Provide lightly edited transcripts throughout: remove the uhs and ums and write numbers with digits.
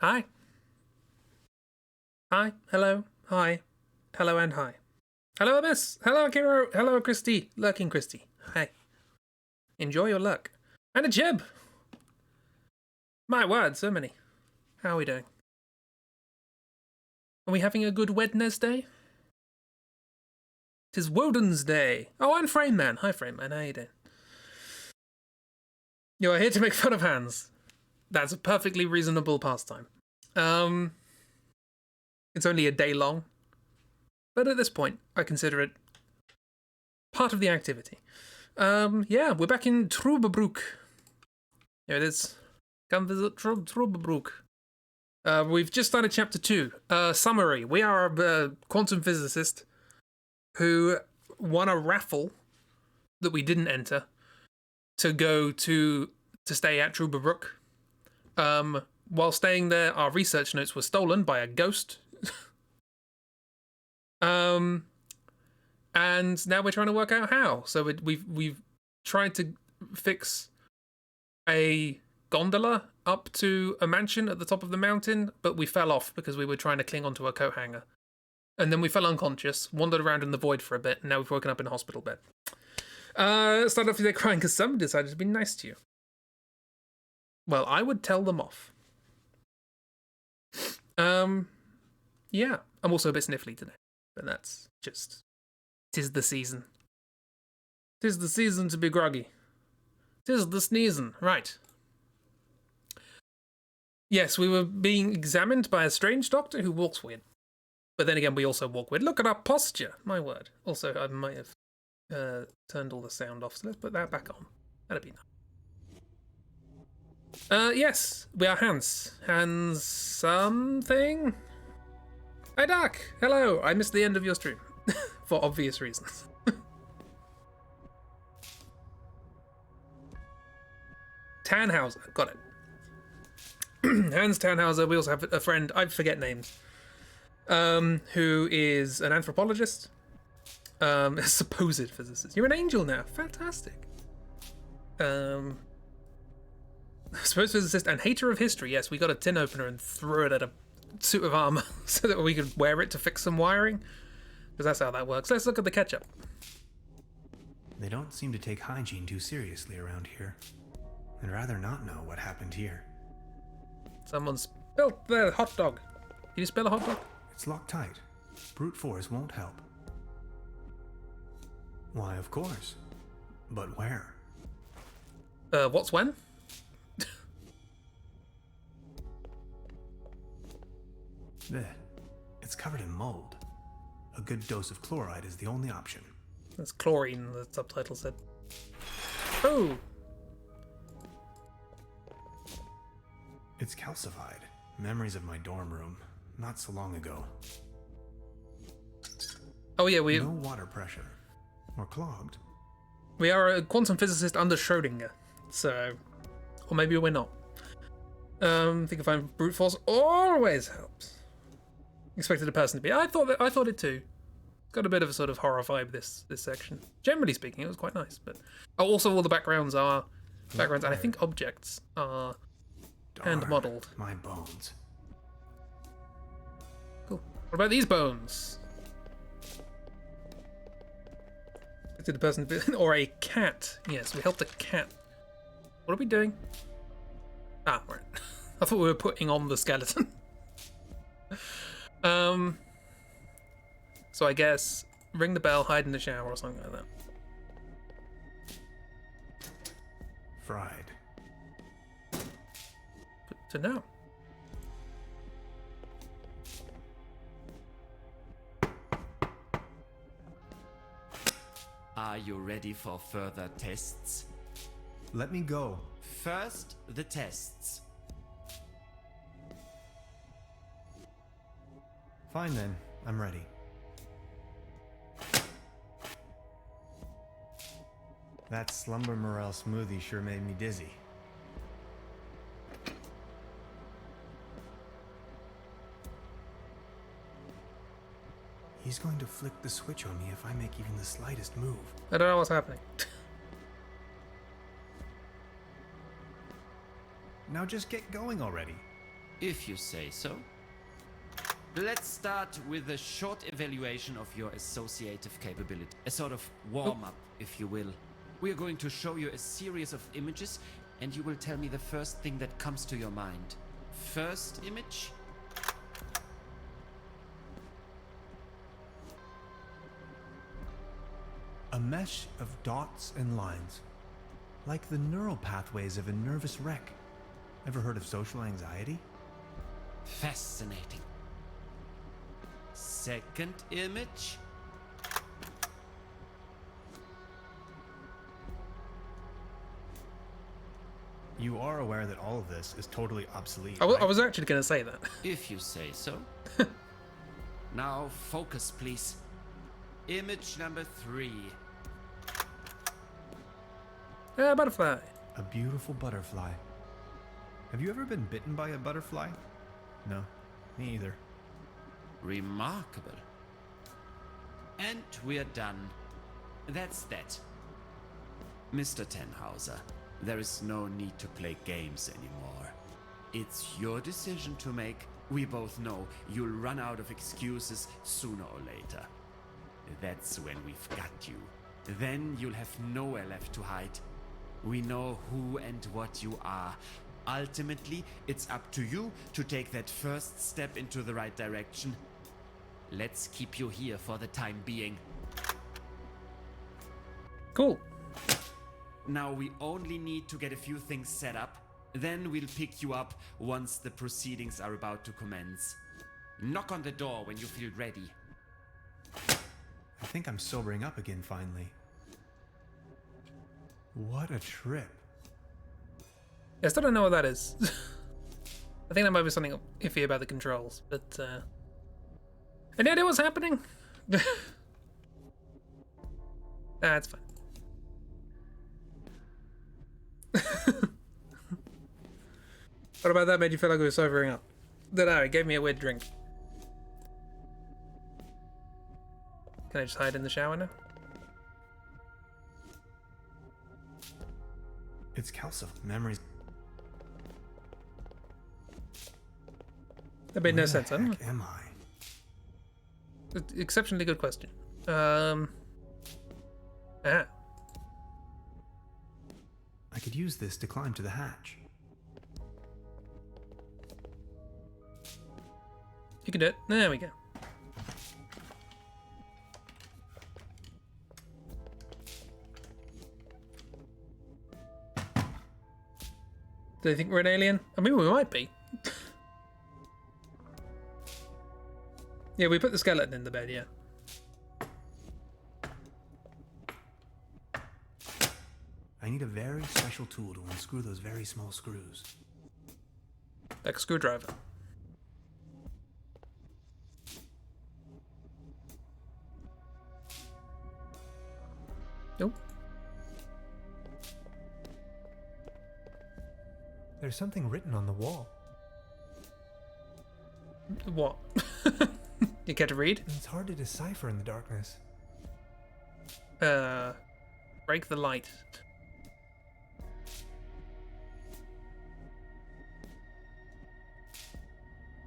Hi. Hi. Hello. Hi. Hello and hi. Hello, Abyss. Hello, Akira. Hello, Christy. Lurking Christy. Hi. Enjoy your luck. And a Jib. My word, so many. How are we doing? Are we having a good Wednesday? 'Tis Woden's Day. Oh, and Frame Man. Hi, Frame Man. How you doing? You are here to make fun of hands. That's a perfectly reasonable pastime. It's only a day long, but at this point, I consider it part of the activity. Yeah, we're back in Trüberbrook. Here it is. Come visit Trüberbrook. We've just started chapter 2. Summary. We are a quantum physicist who won a raffle that we didn't enter to go to stay at Trüberbrook. While staying there, our research notes were stolen by a ghost. And now we're trying to work out how. So we've tried to fix a gondola up to a mansion at the top of the mountain, but we fell off because we were trying to cling onto a coat hanger. And then we fell unconscious, wandered around in the void for a bit, and now we've woken up in a hospital bed. Started off with their crying because someone decided to be nice to you. Well, I would tell them off. Yeah, I'm also a bit sniffly today, but that's just... 'Tis the season. 'Tis the season to be groggy. 'Tis the sneezing, right. Yes, we were being examined by a strange doctor who walks weird. But then again, we also walk weird. Look at our posture, my word. Also, I might have turned all the sound off, so let's put that back on. That'd be nice. Yes, we are Hans. Hans something? Hi, Doc. Hello. I missed the end of your stream. For obvious reasons. Tannhauser. Got it. Hans Tannhauser. We also have a friend, I forget names, who is an anthropologist, a supposed physicist. You're an angel now. Fantastic. Supposed physicist and hater of history. Yes, we got a tin opener and threw it at a suit of armor so that we could wear it to fix some wiring. Because that's how that works. Let's look at the ketchup. They don't seem to take hygiene too seriously around here. I'd rather not know what happened here. Someone spilt the hot dog. Did you spill a hot dog? It's locked tight. Brute force won't help. Why, of course. But where? What's when? There. It's covered in mold. A good dose of chloride is the only option. That's chlorine, the subtitle said. Oh! It's calcified. Memories of my dorm room, not so long ago. Oh yeah, we... No water pressure. Or clogged. We are a quantum physicist under Schrödinger, so... Or maybe we're not. Think if I'm brute force always helps. Expected a person to be. I thought it too. Got a bit of a sort of horror vibe this section. Generally speaking, it was quite nice, but also all the backgrounds are backgrounds, and I think objects are hand modeled. My bones. Cool. What about these bones? Expected a person to be, or a cat. Yes, we helped a cat. What are we doing? Ah, right. I thought we were putting on the skeleton. So I guess ring the bell, hide in the shower, or something like that. Fried. Good to know. Are you ready for further tests? Let me go. First, the tests. Fine then. I'm ready. That slumber morel smoothie sure made me dizzy. He's going to flick the switch on me if I make even the slightest move. I don't know what's happening. Now just get going already. If you say so. Let's start with a short evaluation of your associative capability. A sort of warm-up, if you will. We are going to show you a series of images, and you will tell me the first thing that comes to your mind. First image? A mesh of dots and lines, like the neural pathways of a nervous wreck. Ever heard of social anxiety? Fascinating. Second image? You are aware that all of this is totally obsolete, I right? was actually going to say that. If you say so. Now focus, please. Image number 3. Butterfly. A beautiful butterfly. Have you ever been bitten by a butterfly? No, me either. Remarkable. And we're done. That's that. Mr. Tenhauser, there is no need to play games anymore. It's your decision to make. We both know you'll run out of excuses sooner or later. That's when we've got you. Then you'll have nowhere left to hide. We know who and what you are. Ultimately, it's up to you to take that first step into the right direction. Let's keep you here for the time being. Cool. Now we only need to get a few things set up. Then we'll pick you up once the proceedings are about to commence. Knock on the door when you feel ready. I think I'm sobering up again finally. What a trip. I still don't know what that is. I think that might be something iffy about the controls, but any idea what's happening? That's fine. What about that made you feel like we were sobering up? Dunno, it gave me a weird drink. Can I just hide in the shower now? It's calcium. Memories. That made no Where sense, the huh? heck am I? Exceptionally good question. Ah. I could use this to climb to the hatch. You can do it. There we go. Do they think we're an alien? I mean, we might be. Yeah, we put the skeleton in the bed, yeah. I need a very special tool to unscrew those very small screws. Like a screwdriver. Nope. There's something written on the wall. What? You care to read? It's hard to decipher in the darkness. Break the light.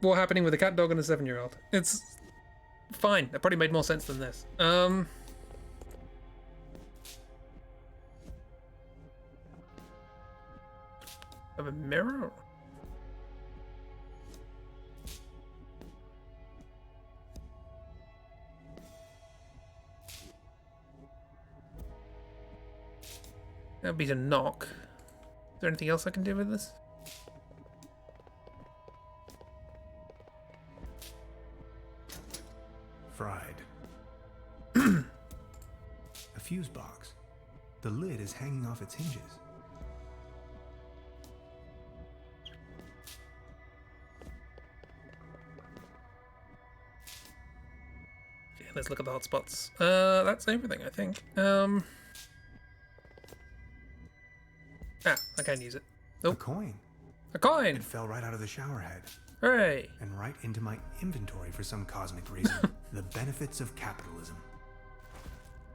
What happening with a cat, dog, and a 7-year-old? It's fine. That probably made more sense than this. Have a mirror? That'd be to knock. Is there anything else I can do with this? Fried. A fuse box. The lid is hanging off its hinges. Yeah, let's look at the hotspots. That's everything, I think. I can't use it. A Nope. coin. A coin! It fell right out of the shower head Hooray! and right into my inventory for some cosmic reason. The benefits of capitalism.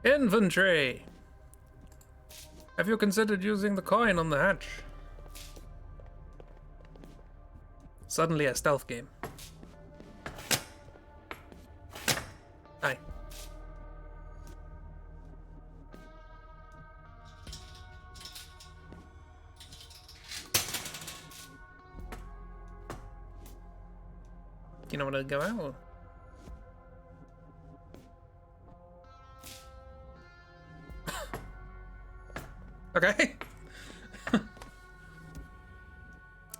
Inventory! Have you considered using the coin on the hatch? Suddenly a stealth game. Hi. Do you know want to go out? Or? Okay.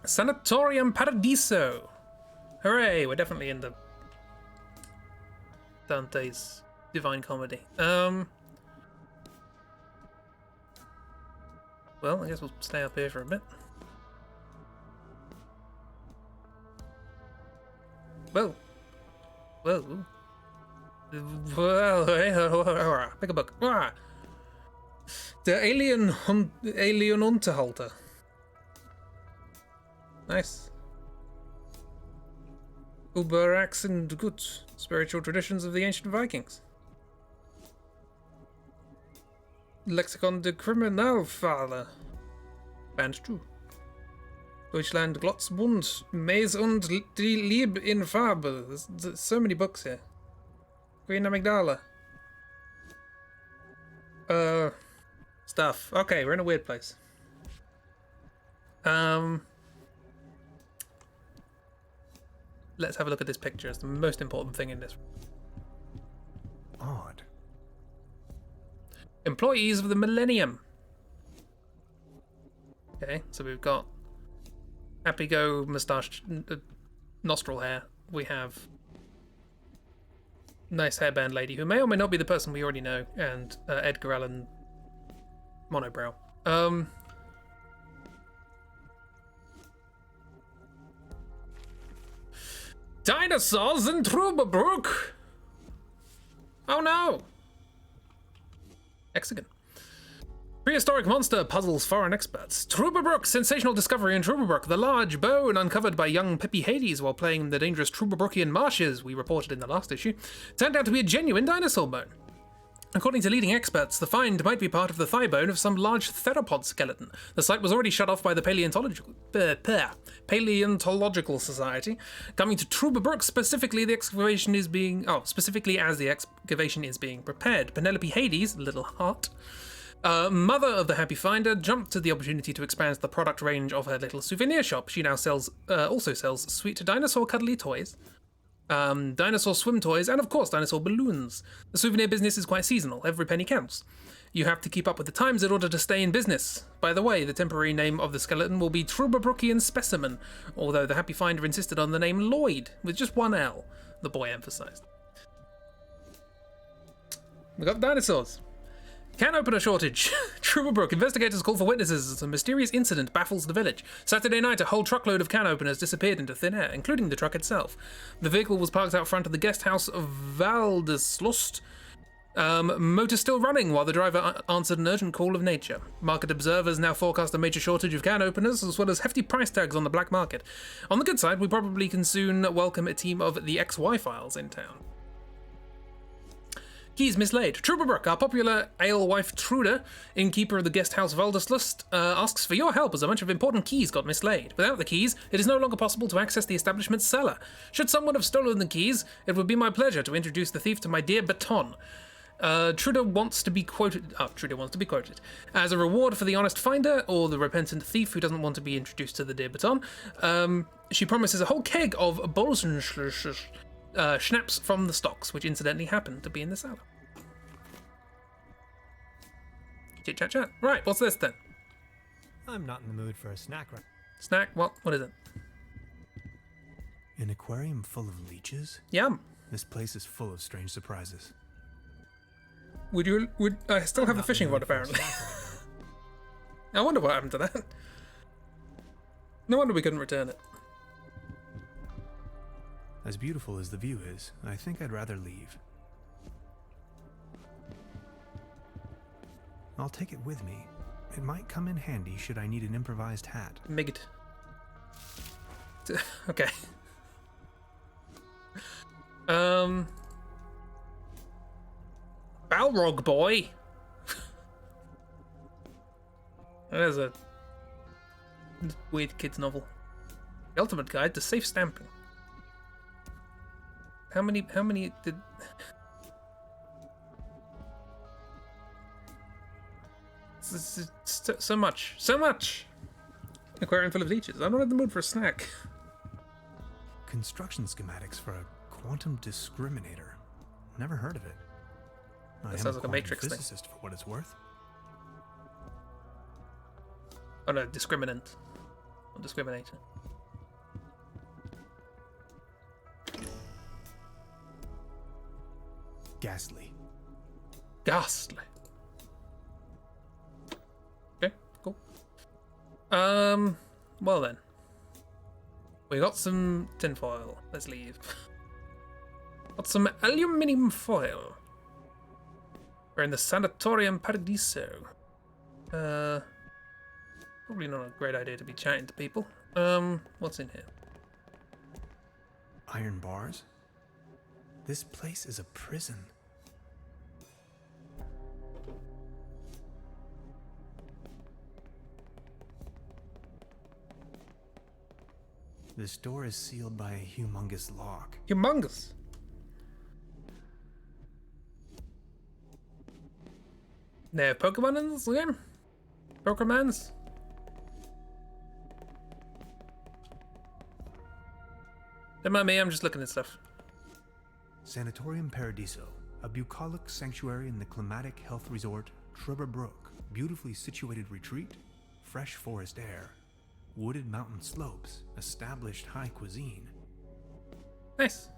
Sanatorium Paradiso. Hooray, we're definitely in the Dante's Divine Comedy. Well, I guess we'll stay up here for a bit. Whoa. Whoa. Well, pick a book. The Alien Unterhalter. Nice. Uberax and Gut. Spiritual traditions of the ancient Vikings. Lexikon de Kriminalfälle. Band 2. Deutschland Glotzbund. Maze und die Liebe in Farbe. There's so many books here. Green Amygdala. Stuff. Okay, we're in a weird place. Let's have a look at this picture. It's the most important thing in this. Odd. Employees of the Millennium. Okay, so we've got Happy Go moustache, nostril hair. We have nice hairband lady who may or may not be the person we already know, and Edgar Allan monobrow. Dinosaurs in Trüberbrook! Oh no! Hexagon. Prehistoric monster puzzles foreign experts. Trüberbrook, sensational discovery in Trüberbrook. The large bone uncovered by young Pippi Hades while playing in the dangerous Trüberbrookian marshes we reported in the last issue turned out to be a genuine dinosaur bone. According to leading experts, the find might be part of the thigh bone of some large theropod skeleton. The site was already shut off by the Paleontological Society. Coming to Trüberbrook, specifically as the excavation is being prepared. Penelope Hades, Little Heart, mother of the Happy Finder, jumped at the opportunity to expand the product range of her little souvenir shop. She now also sells sweet dinosaur cuddly toys, dinosaur swim toys, and of course dinosaur balloons. The souvenir business is quite seasonal. Every penny counts. You have to keep up with the times in order to stay in business. By the way, the temporary name of the skeleton will be Trüberbrookian Specimen, although the Happy Finder insisted on the name Lloyd, with just one L, the boy emphasized. We got dinosaurs. Can opener shortage. Trüberbrook. Investigators call for witnesses as a mysterious incident baffles the village. Saturday night, a whole truckload of can openers disappeared into thin air, including the truck itself. The vehicle was parked out front of the guest house of Valdeslust. Motor still running while the driver answered an urgent call of nature. Market observers now forecast a major shortage of can openers, as well as hefty price tags on the black market. On the good side, we probably can soon welcome a team of the XY files in town. Keys mislaid. Trüberbrook, our popular alewife Trude, innkeeper of the guest house Valdeslust, asks for your help as a bunch of important keys got mislaid. Without the keys, it is no longer possible to access the establishment's cellar. Should someone have stolen the keys, it would be my pleasure to introduce the thief to my dear Baton. Trude wants to be quoted as a reward for the honest finder or the repentant thief who doesn't want to be introduced to the dear Baton. She promises a whole keg of Bolsenschlüssel. Schnapps from the stocks, which incidentally happened to be in the cellar. Chit chat chat. Right, what's this then? I'm not in the mood for a snack right. Snack? What is it? An aquarium full of leeches? Yum. This place is full of strange surprises. Would I still have the fishing rod apparently? I wonder what happened to that. No wonder we couldn't return it. As beautiful as the view is, I think I'd rather leave. I'll take it with me. It might come in handy should I need an improvised hat. Migged. Okay. Balrog boy. That is a weird kids novel. The ultimate guide to safe stamping. How many did... So much. So much! Aquarium full of leeches. I'm not in the mood for a snack. Construction schematics for a quantum discriminator. Never heard of it. I am sounds like a quantum Matrix thing. physicist for what it's worth. Oh no, discriminant. Or discriminator. Ghastly. Ghastly. Okay, cool. Well then. We got some tinfoil. Let's leave. Got some aluminium foil. We're in the Sanatorium Paradiso. Probably not a great idea to be chatting to people. What's in here? Iron bars? This place is a prison. This door is sealed by a humongous lock. Humongous. There are Pokemon in this game? Pokemons? Don't mind me, I'm just looking at stuff. Sanatorium Paradiso, a bucolic sanctuary in the climatic health resort Trüberbrook. Beautifully situated retreat, fresh forest air, wooded mountain slopes, established high cuisine. Nice.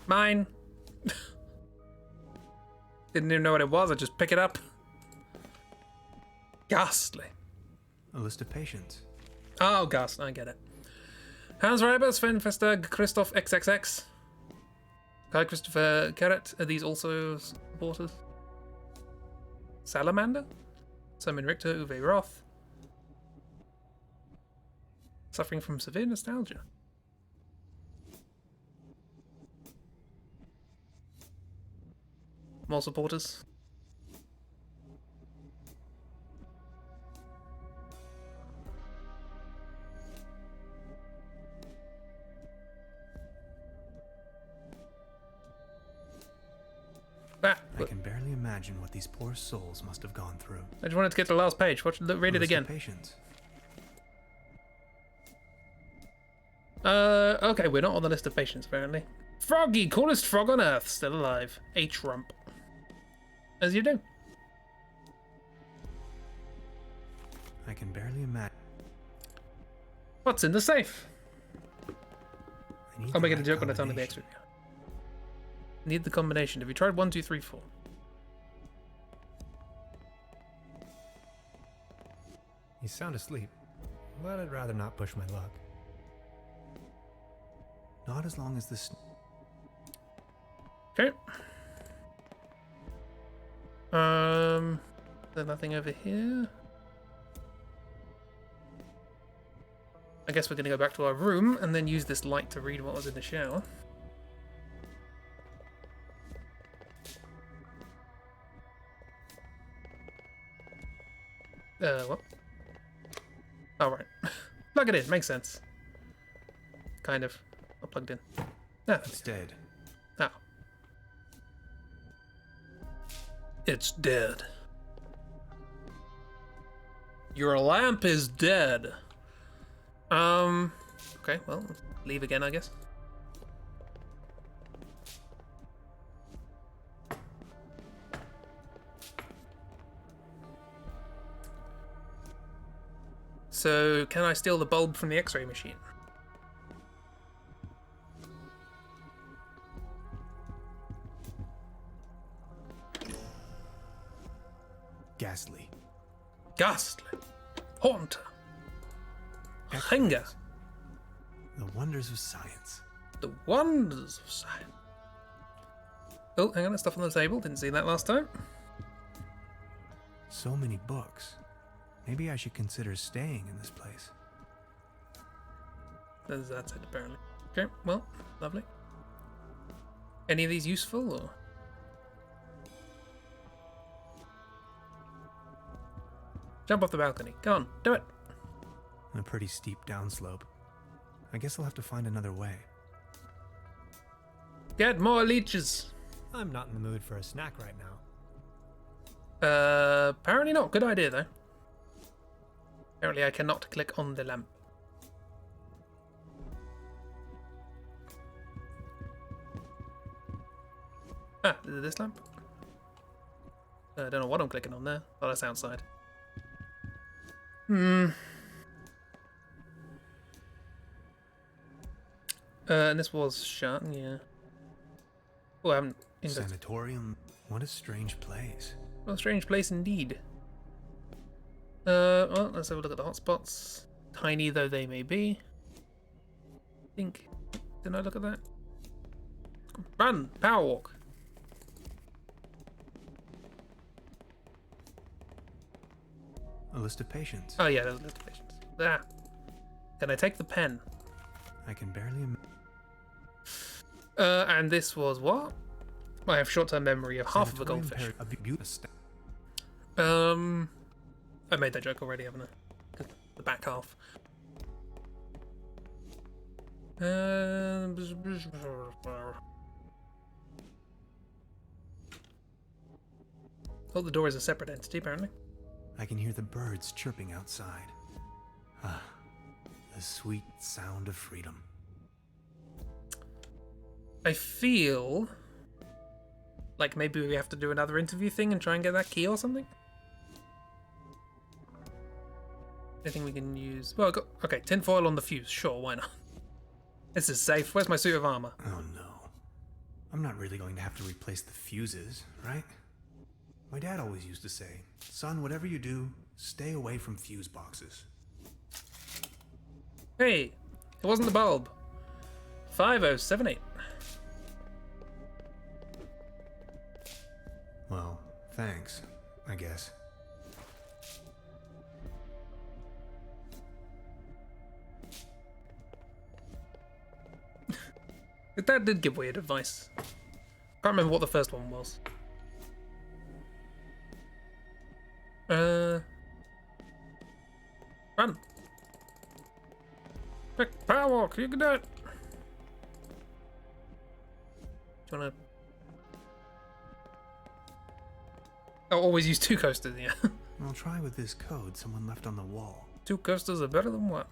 Mine. Didn't even know what it was, I just pick it up. Ghastly. A list of patients. Oh, ghastly, I get it. Hans Reiber, Sven Fester, Christoph XXX. Kai Christopher Carrot, are these also supporters? Salamander? Simon Richter, Uwe Roth. Suffering from severe nostalgia. More supporters. I can barely imagine what these poor souls must have gone through. I just wanted to get to the last page. Read it again. Patients. Okay, we're not on the list of patients, apparently. Froggy, coolest frog on Earth, still alive. H-Rump. As you do. I can barely imagine. What's in the safe? I'll make it a joke when I tell you the combination. extra. Need the combination. Have you tried 1, 2, 3, 4? You sound asleep, but I'd rather not push my luck. Not as long as this. Okay. There's nothing over here. I guess we're gonna go back to our room and then use this light to read what was in the shower. What? Oh, right. Plug it in, makes sense. Kind of. Not plugged in. Ah, It's dead. oh. It's dead. Your lamp is dead. Okay, well, leave again, I guess. So, can I steal the bulb from the X-ray machine? Ghastly. Ghastly. Haunter. Hanger. The wonders of science. The wonders of science. Oh, hang on, there's stuff on the table. Didn't see that last time. So many books. Maybe I should consider staying in this place. That's it, apparently. Okay, well, lovely. Any of these useful, or? Jump off the balcony. Go on, do it. A pretty steep downslope. I guess I'll have to find another way. Get more leeches. I'm not in the mood for a snack right now. Apparently not. Good idea, though. Apparently I cannot click on the lamp. Ah, is it this lamp? I don't know what I'm clicking on there. Oh, that's outside. And this was shut, yeah. Oh, I haven't... Sanatorium? What a strange place. What a strange place indeed. Well, let's have a look at the hotspots. Tiny though they may be. Didn't I look at that? Run! Power walk! A list of patients. Oh yeah, there's a list of patients. Ah! Can I take the pen? I can barely And this was what? I have short-term memory of half of a goldfish. I made that joke already, haven't I? The back half. Oh, the door is a separate entity, apparently. I can hear the birds chirping outside. Ah, the sweet sound of freedom. I feel like maybe we have to do another interview thing and try and get that key or something. I think we can use... Well, okay, tinfoil on the fuse. Sure, why not? This is safe. Where's my suit of armor? Oh no. I'm not really going to have to replace the fuses, right? My dad always used to say, son, whatever you do, stay away from fuse boxes. Hey, it wasn't the bulb. 5078. Well, thanks, I guess. That did give weird advice. Can't remember what the first one was. Run! Quick, power walk, you can do it! Do you wanna... I'll always use two coasters, yeah. I'll try with this code someone left on the wall. Two coasters are better than one.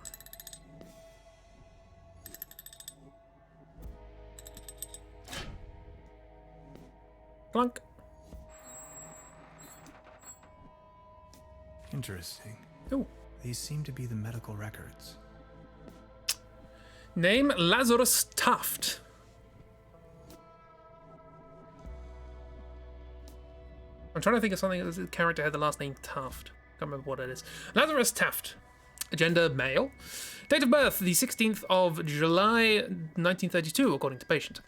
Clunk. Interesting. Ooh. These seem to be the medical records. Name Lazarus Taft. I'm trying to think of something that the character had the last name Taft. Can't remember what it is. Lazarus Taft. Gender male. Date of birth the 16th of July 1932 according to patient.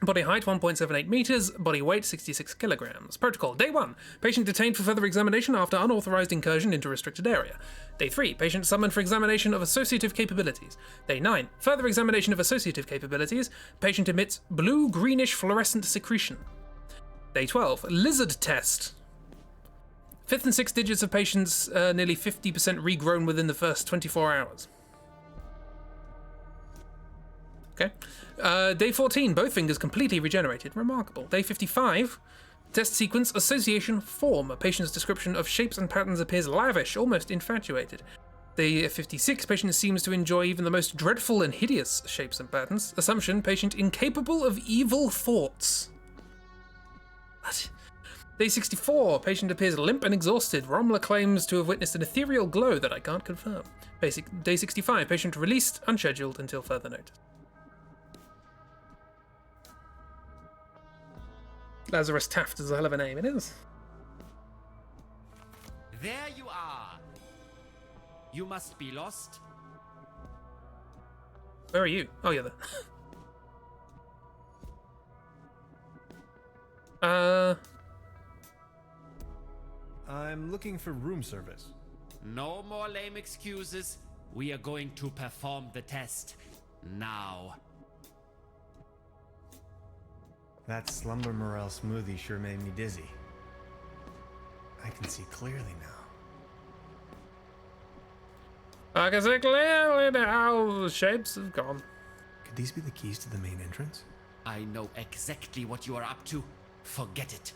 Body height 1.78 meters, body weight 66 kilograms. Protocol: Day 1, patient detained for further examination after unauthorized incursion into restricted area. Day 3, patient summoned for examination of associative capabilities. Day 9, further examination of associative capabilities. Patient emits blue-greenish fluorescent secretion. Day 12, lizard test. 5th and 6th digits of patients nearly 50% regrown within the first 24 hours. Okay. Day 14, both fingers completely regenerated. Remarkable. Day 55, test sequence association form. A patient's description of shapes and patterns appears lavish, almost infatuated. Day 56, patient seems to enjoy even the most dreadful and hideous shapes and patterns. Assumption, patient incapable of evil thoughts. What? Day 64, patient appears limp and exhausted. Romler claims to have witnessed an ethereal glow that I can't confirm. Day 65, patient released, unscheduled until further notice. Lazarus Taft is a hell of a name, it is. There you are. You must be lost. Where are you? Oh, you're there. I'm looking for room service. No more lame excuses. We are going to perform the test now. That slumber morel smoothie sure made me dizzy. I can see clearly now. I can see clearly now the shapes have gone. Could these be the keys to the main entrance? I know exactly what you are up to. Forget it.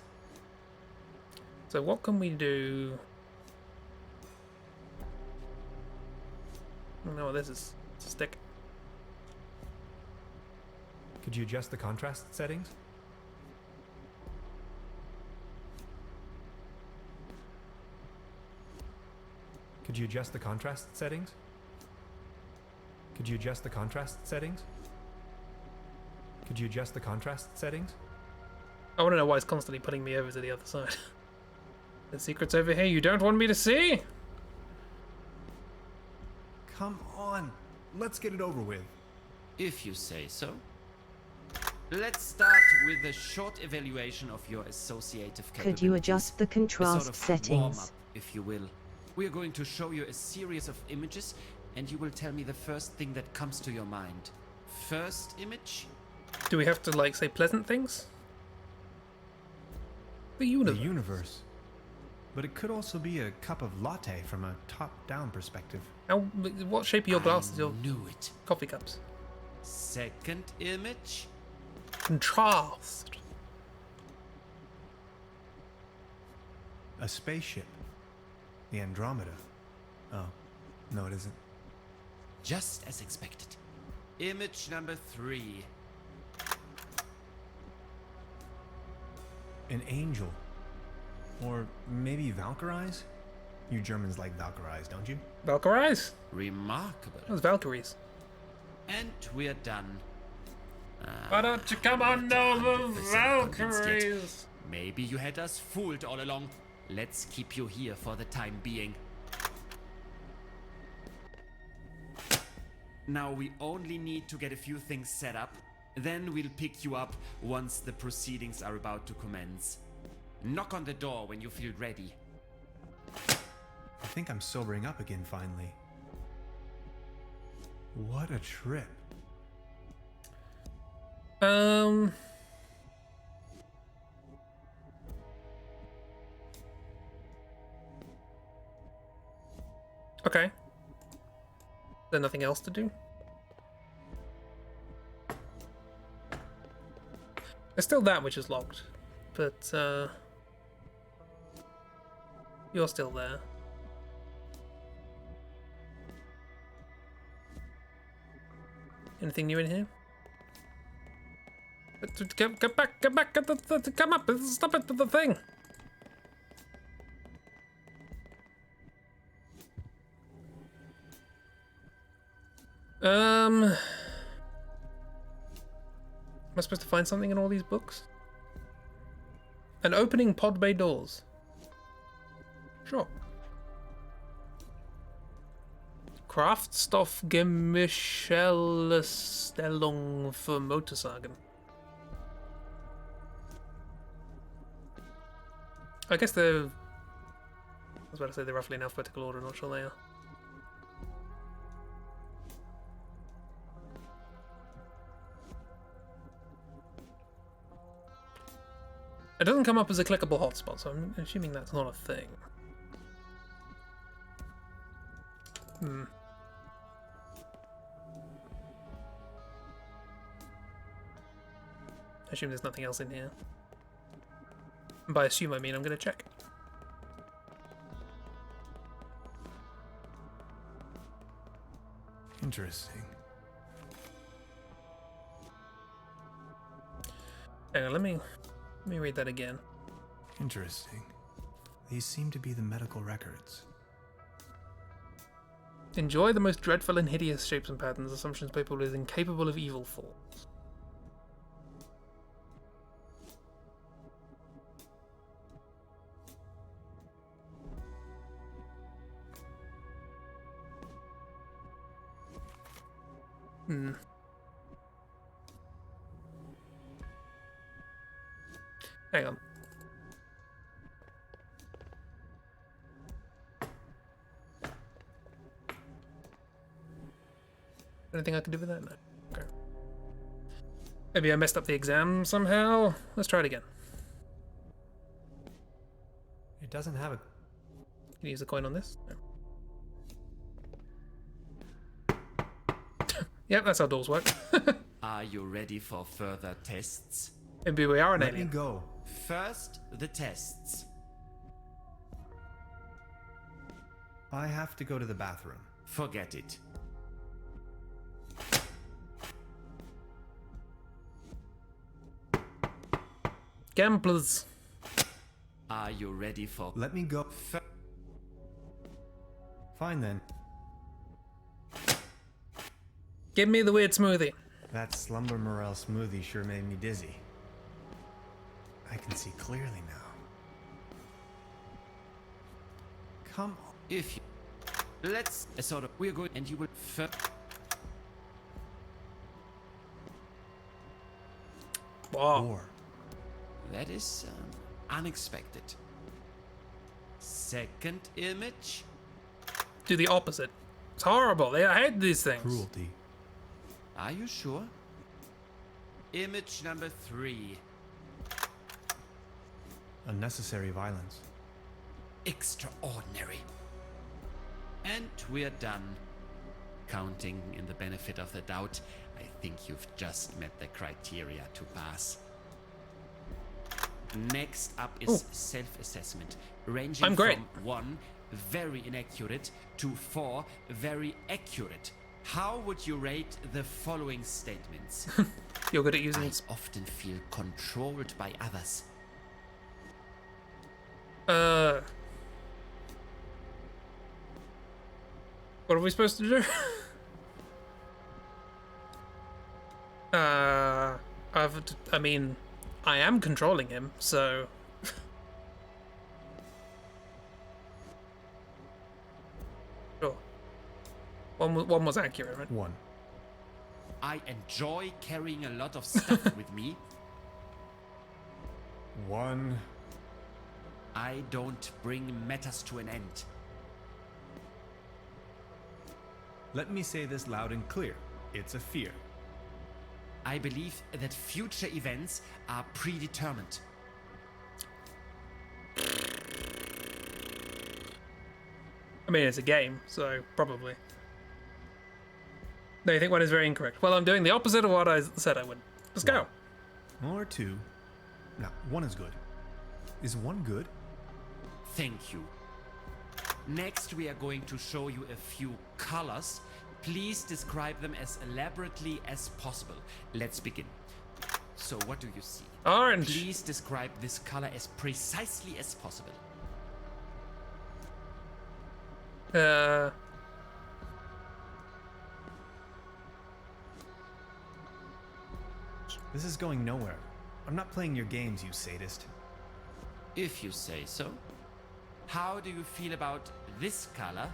So what can we do? I don't know what this is. It's a stick. Could you adjust the contrast settings? Could you adjust the contrast settings? Could you adjust the contrast settings? Could you adjust the contrast settings? I want to know why it's constantly putting me over to the other side. The secret's over here you don't want me to see? Come on, let's get it over with. If you say so. Let's start with a short evaluation of your associative capabilities. Could you adjust the A contrast sort of settings? warm-up, if you will. We are going to show you a series of images, and you will tell me the first thing that comes to your mind. First image? Do we have to, like, say pleasant things? The The universe. universe. But it could also be a cup of latte from a top-down perspective. How, what shape are your glasses? I Your knew it. coffee cups? Second image? Contrast. A spaceship. The Andromeda. Oh, no it isn't. Just as expected. Image number 3. An angel. Or maybe Valkyries? You Germans like Valkyries, don't you? Valkyries? Remarkable. Those Valkyries. And we're done. Why don't you come on over, 100% convinced yet. Valkyries? Maybe you had us fooled all along. Let's keep you here for the time being. Now we only need to get a few things set up. Then we'll pick you up once the proceedings are about to commence. Knock on the door when you feel ready. I think I'm sobering up again finally. What a trip. Okay. Is there nothing else to do? There's still that which is locked, but you're still there. Anything new in here? Get back, come up, stop it, the thing. Am I supposed to find something in all these books? An opening pod bay doors. Sure. Kraftstoffgemischerstellung für Motorsagen. I guess they're... I was about to say they're roughly in alphabetical order, not sure they are. It doesn't come up as a clickable hotspot, so I'm assuming that's not a thing. I assume there's nothing else in here. And by assume, I mean I'm going to check. Interesting. Hang on, let me read that again. Interesting. These seem to be the medical records. Enjoy the most dreadful and hideous shapes and patterns, assumptions people is incapable of evil thoughts. Hang on. Anything I can do with that? No. Okay. Maybe I messed up the exam somehow. Let's try it again. It doesn't have a... Can you use the coin on this? No. Yep, that's how doors work. Are you ready for further tests? Maybe we are an Let me alien. go. First, the tests. I have to go to the bathroom. Forget it. Gamblers. Are you ready for... Let me go. Fir- Fine then. Give me the weird smoothie. That slumber morel smoothie sure made me dizzy. I can see clearly now. Come on. If you... Let's sort of... We're going and you will... Wow. War. That is unexpected. Second image. Do the opposite. It's horrible. I hate these things. Cruelty. Are you sure? Image number 3. Unnecessary violence. Extraordinary. And we're done. Counting in the benefit of the doubt, I think you've just met the criteria to pass. Next up is Ooh. self-assessment, ranging I'm great. from 1, very inaccurate, to 4, very accurate. How would you rate the following statements? You're good at using I it. often feel controlled by others. What are we supposed to do? I mean, I am controlling him, so. Sure. One was accurate, right? 1. I enjoy carrying a lot of stuff with me. 1. I don't bring matters to an end. Let me say this loud and clear. It's a fear. I believe that future events are predetermined. I mean, it's a game, so probably. No, you think one is very incorrect. Well, I'm doing the opposite of what I said I would. Let's go. Or 2. No, 1 is good. Is 1 good? Thank you. Next, we are going to show you a few colors. Please describe them as elaborately as possible. Let's begin. So, what do you see? Orange. Please describe this color as precisely as possible. This is going nowhere. I'm not playing your games, you sadist. If you say so. How do you feel about this color?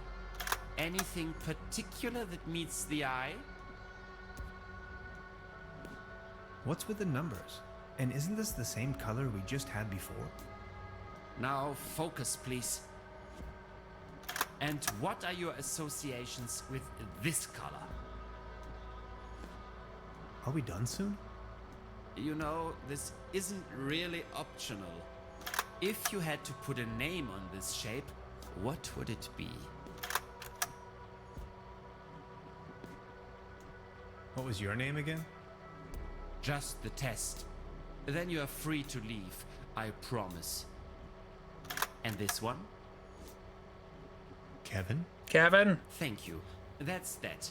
Anything particular that meets the eye? What's with the numbers? And isn't this the same color we just had before? Now focus, please. And what are your associations with this color? Are we done soon? You know, this isn't really optional. If you had to put a name on this shape, what would it be? What was your name again? Just the test. Then you are free to leave, I promise. And this one? Kevin? Kevin. Thank you. That's that.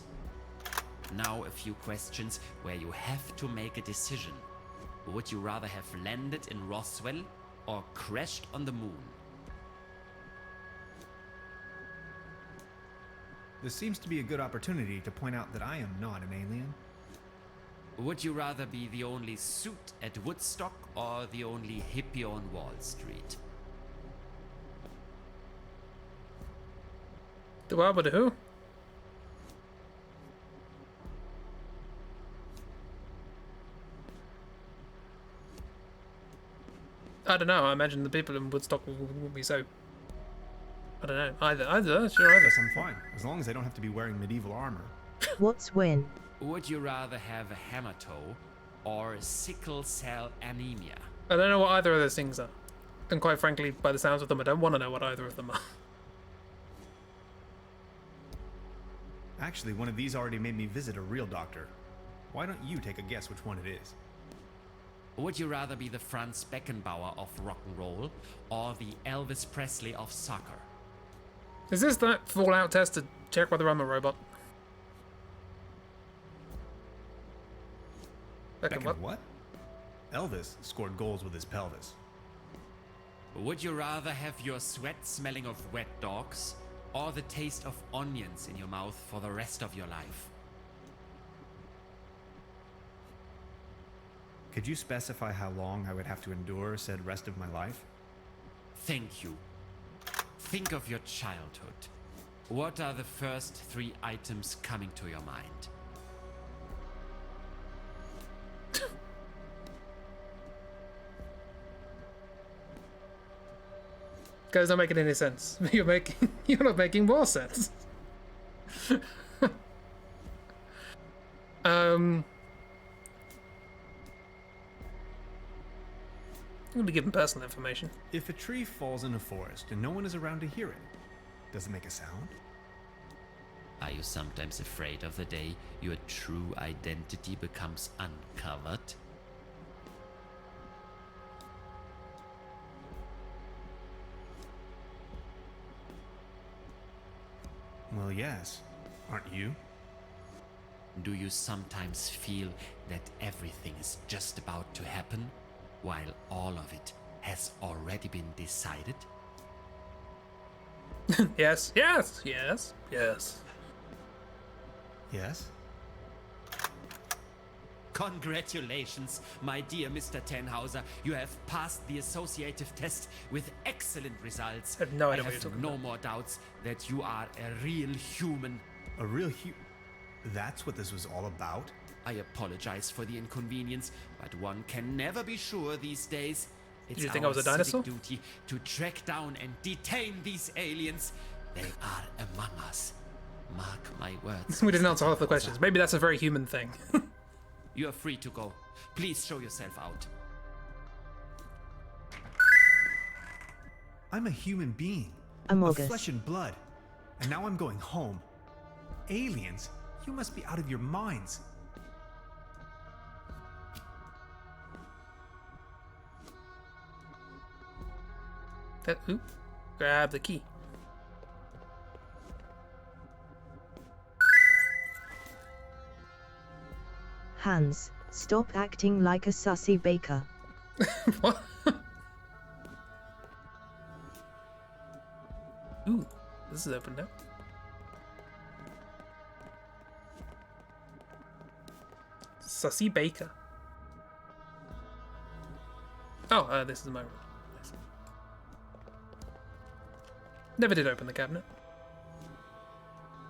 Now a few questions where you have to make a decision. Would you rather have landed in Roswell or crashed on the moon? This seems to be a good opportunity to point out that I am not an alien. Would you rather be the only suit at Woodstock or the only hippie on Wall Street? The what with the who? I don't know. I imagine the people in Woodstock will be so. I don't know. Either. Sure, either. Guess I'm fine, as long as I don't have to be wearing medieval armor. What's win? Would you rather have a hammer toe or sickle cell anemia? I don't know what either of those things are. And quite frankly, by the sounds of them, I don't want to know what either of them are. Actually, one of these already made me visit a real doctor. Why don't you take a guess which one it is? Would you rather be the Franz Beckenbauer of rock and roll or the Elvis Presley of soccer? Is this that Fallout test to check whether I'm a robot? Beckham what? Elvis scored goals with his pelvis. Would you rather have your sweat smelling of wet dogs or the taste of onions in your mouth for the rest of your life? Could you specify how long I would have to endure said rest of my life? Thank you. Think of your childhood. What are the first 3 items coming to your mind? Guys, not making any sense. You're not making more sense. I'm gonna be given personal information. If a tree falls in a forest and no one is around to hear it, does it make a sound? Are you sometimes afraid of the day your true identity becomes uncovered? Well, yes. Aren't you? Do you sometimes feel that everything is just about to happen, while all of it has already been decided? Yes, yes, yes, yes. Yes? Congratulations, my dear Mr. Tannhauser. You have passed the associative test with excellent results. I have no idea I what you're have talking no about. more doubts that you are a real human. A real That's what this was all about? I apologize for the inconvenience, but one can never be sure these days. It's you think I our was a dinosaur? civic duty to track down and detain these aliens. They are among us. Mark my words. We didn't Mr. answer half the Tannhauser. questions. Maybe that's a very human thing. You are free to go. Please show yourself out. I'm a human being. Amogus. Of flesh and blood. And now I'm going home. Aliens? You must be out of your minds. Ooh, grab the key. Hans, stop acting like a sussy baker. What? Ooh, this is open now. Sussy Baker. Oh, this is my room. Nice. Never did open the cabinet.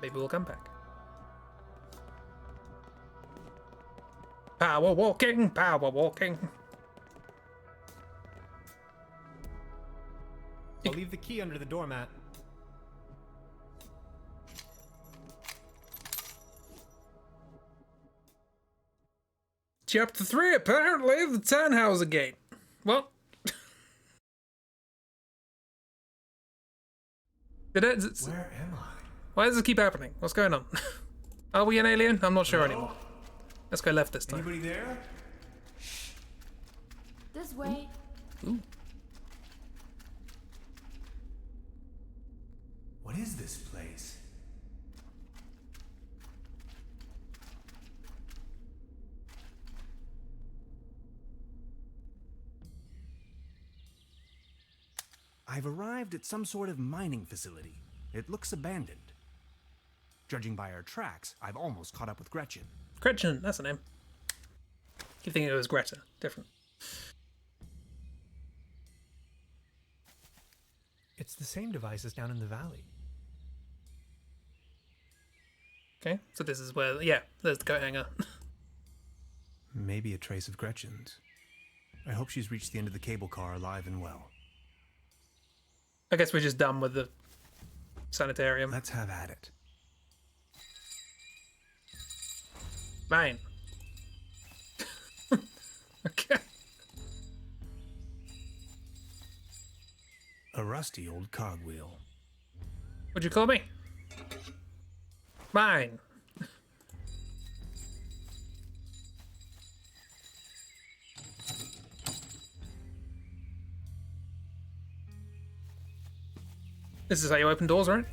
Maybe we'll come back. Power walking, power walking. I'll leave the key under the doormat. Chapter 3, apparently the Tannhauser Gate. Well, Where am I? why does this keep happening? What's going on? Are we an alien? I'm not sure anymore. Let's go left this time. Anybody there? This way. Ooh. What is this place? I've arrived at some sort of mining facility. It looks abandoned. Judging by our tracks, I've almost caught up with Gretchen. Gretchen, that's the name. Keep thinking it was Greta. Different. It's the same device as down in the valley. Okay, so this is where, yeah, there's the coat hanger. Maybe a trace of Gretchen's. I hope she's reached the end of the cable car alive and well. I guess we're just done with the sanitarium. Let's have at it. Fine. Okay. A rusty old cogwheel. What'd you call me? Mine. This is how you open doors, right?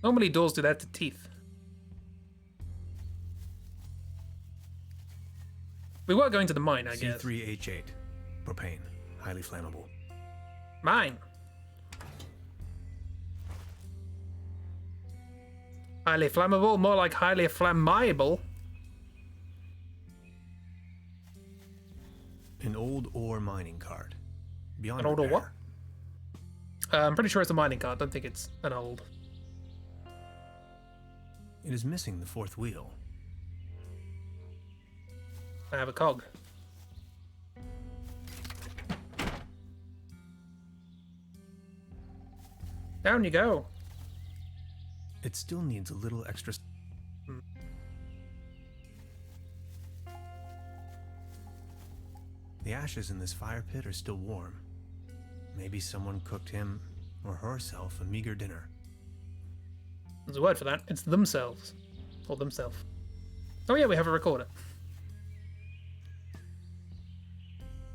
Normally doors do that to teeth. We were going to the mine, I guess. C3H8. Propane. Highly flammable. Mine. Highly flammable, more like highly flammable. An old ore mining cart. Beyond An old ore repair. what? I'm pretty sure it's a mining cart. I don't think it's an old. It is missing the fourth wheel. I have a cog. Down you go. It still needs a little extra. The ashes in this fire pit are still warm. Maybe someone cooked him or herself a meager dinner. There's a word for that. It's themselves. Or themselves. Oh yeah, we have a recorder.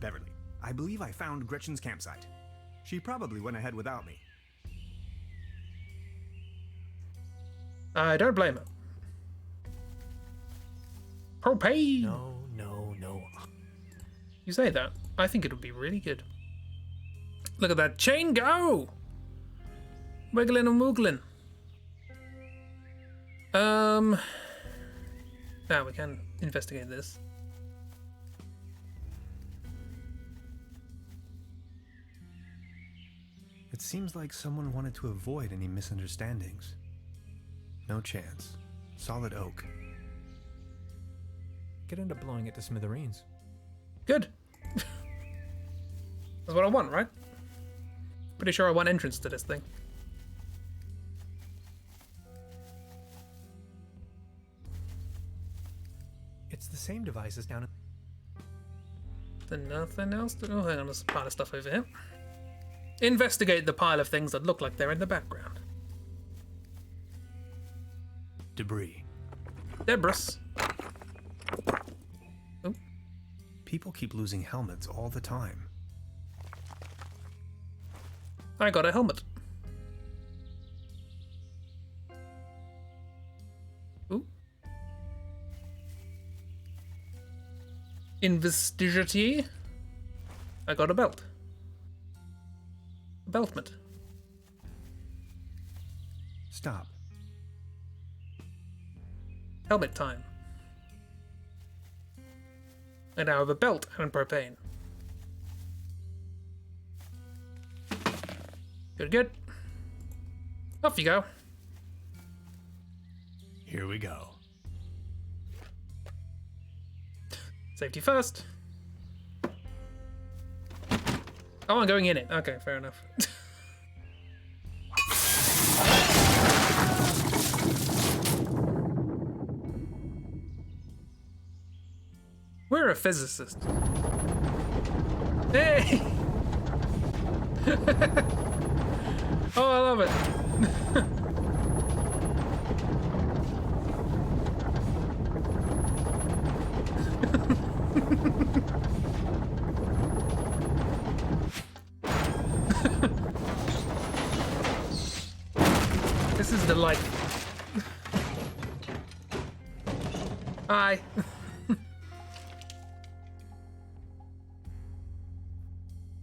Beverly, I believe I found Gretchen's campsite. She probably went ahead without me. I don't blame her. Propane! No. You say that. I think it would be really good. Look at that chain go! Wiggling and woogling. Now we can investigate this. It seems like someone wanted to avoid any misunderstandings. No chance. Solid oak. Could end up blowing it to smithereens. Good. That's what I want, right? Pretty sure I want entrance to this thing. It's the same device as down in... Then nothing else to... Oh, hang on, there's a pile of stuff over here. Investigate the pile of things that look like they're in the background. Debris. Debris. Oh, People keep losing helmets all the time. I got a helmet. Ooh. Investigate. I got a belt. A beltment. Stop. Helmet time. I now have a belt and propane. Good, good. Off you go. Here we go. Safety first. Oh, I'm going in it. Okay, fair enough. We're a physicist. Hey! Oh, I love it. This is delightful. Hi.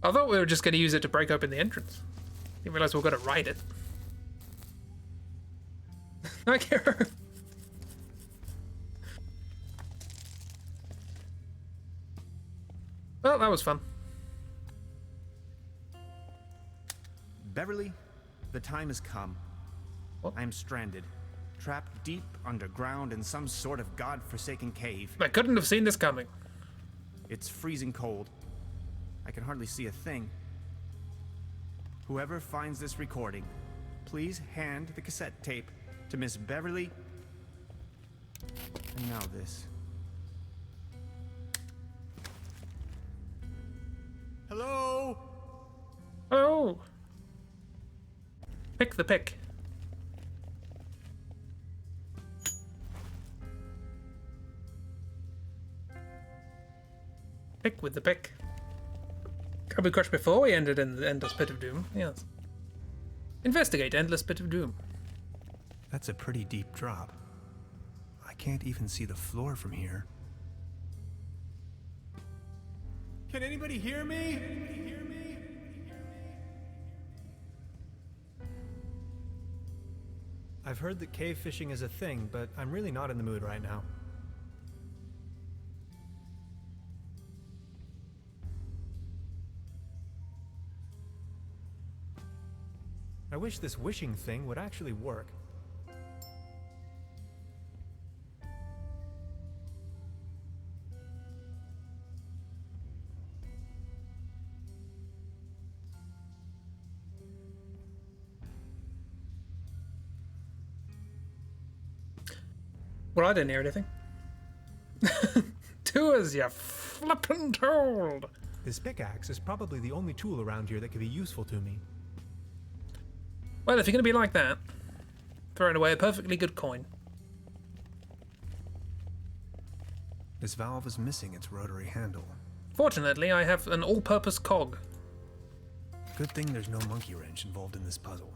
I thought we were just going to use it to break open the entrance. Didn't realize we were going to ride it. I care. Well, that was fun. Beverly, the time has come. What? I am stranded, trapped deep underground in some sort of god-forsaken cave. I couldn't have seen this coming. It's freezing cold. I can hardly see a thing. Whoever finds this recording, please hand the cassette tape to Miss Beverly. And now this. Hello? Oh! Pick the pick. Pick with the pick. Can be crushed before we ended in the endless pit of doom. Yes. Investigate endless pit of doom. That's a pretty deep drop. I can't even see the floor from here. Can anybody hear me? I've heard that cave fishing is a thing, but I'm really not in the mood right now. I wish this wishing thing would actually work. Well, I didn't hear anything. Do as you flippin' told. This pickaxe is probably the only tool around here that could be useful to me. Well, if you're going to be like that, throwing away a perfectly good coin. This valve is missing its rotary handle. Fortunately, I have an all-purpose cog. Good thing there's no monkey wrench involved in this puzzle.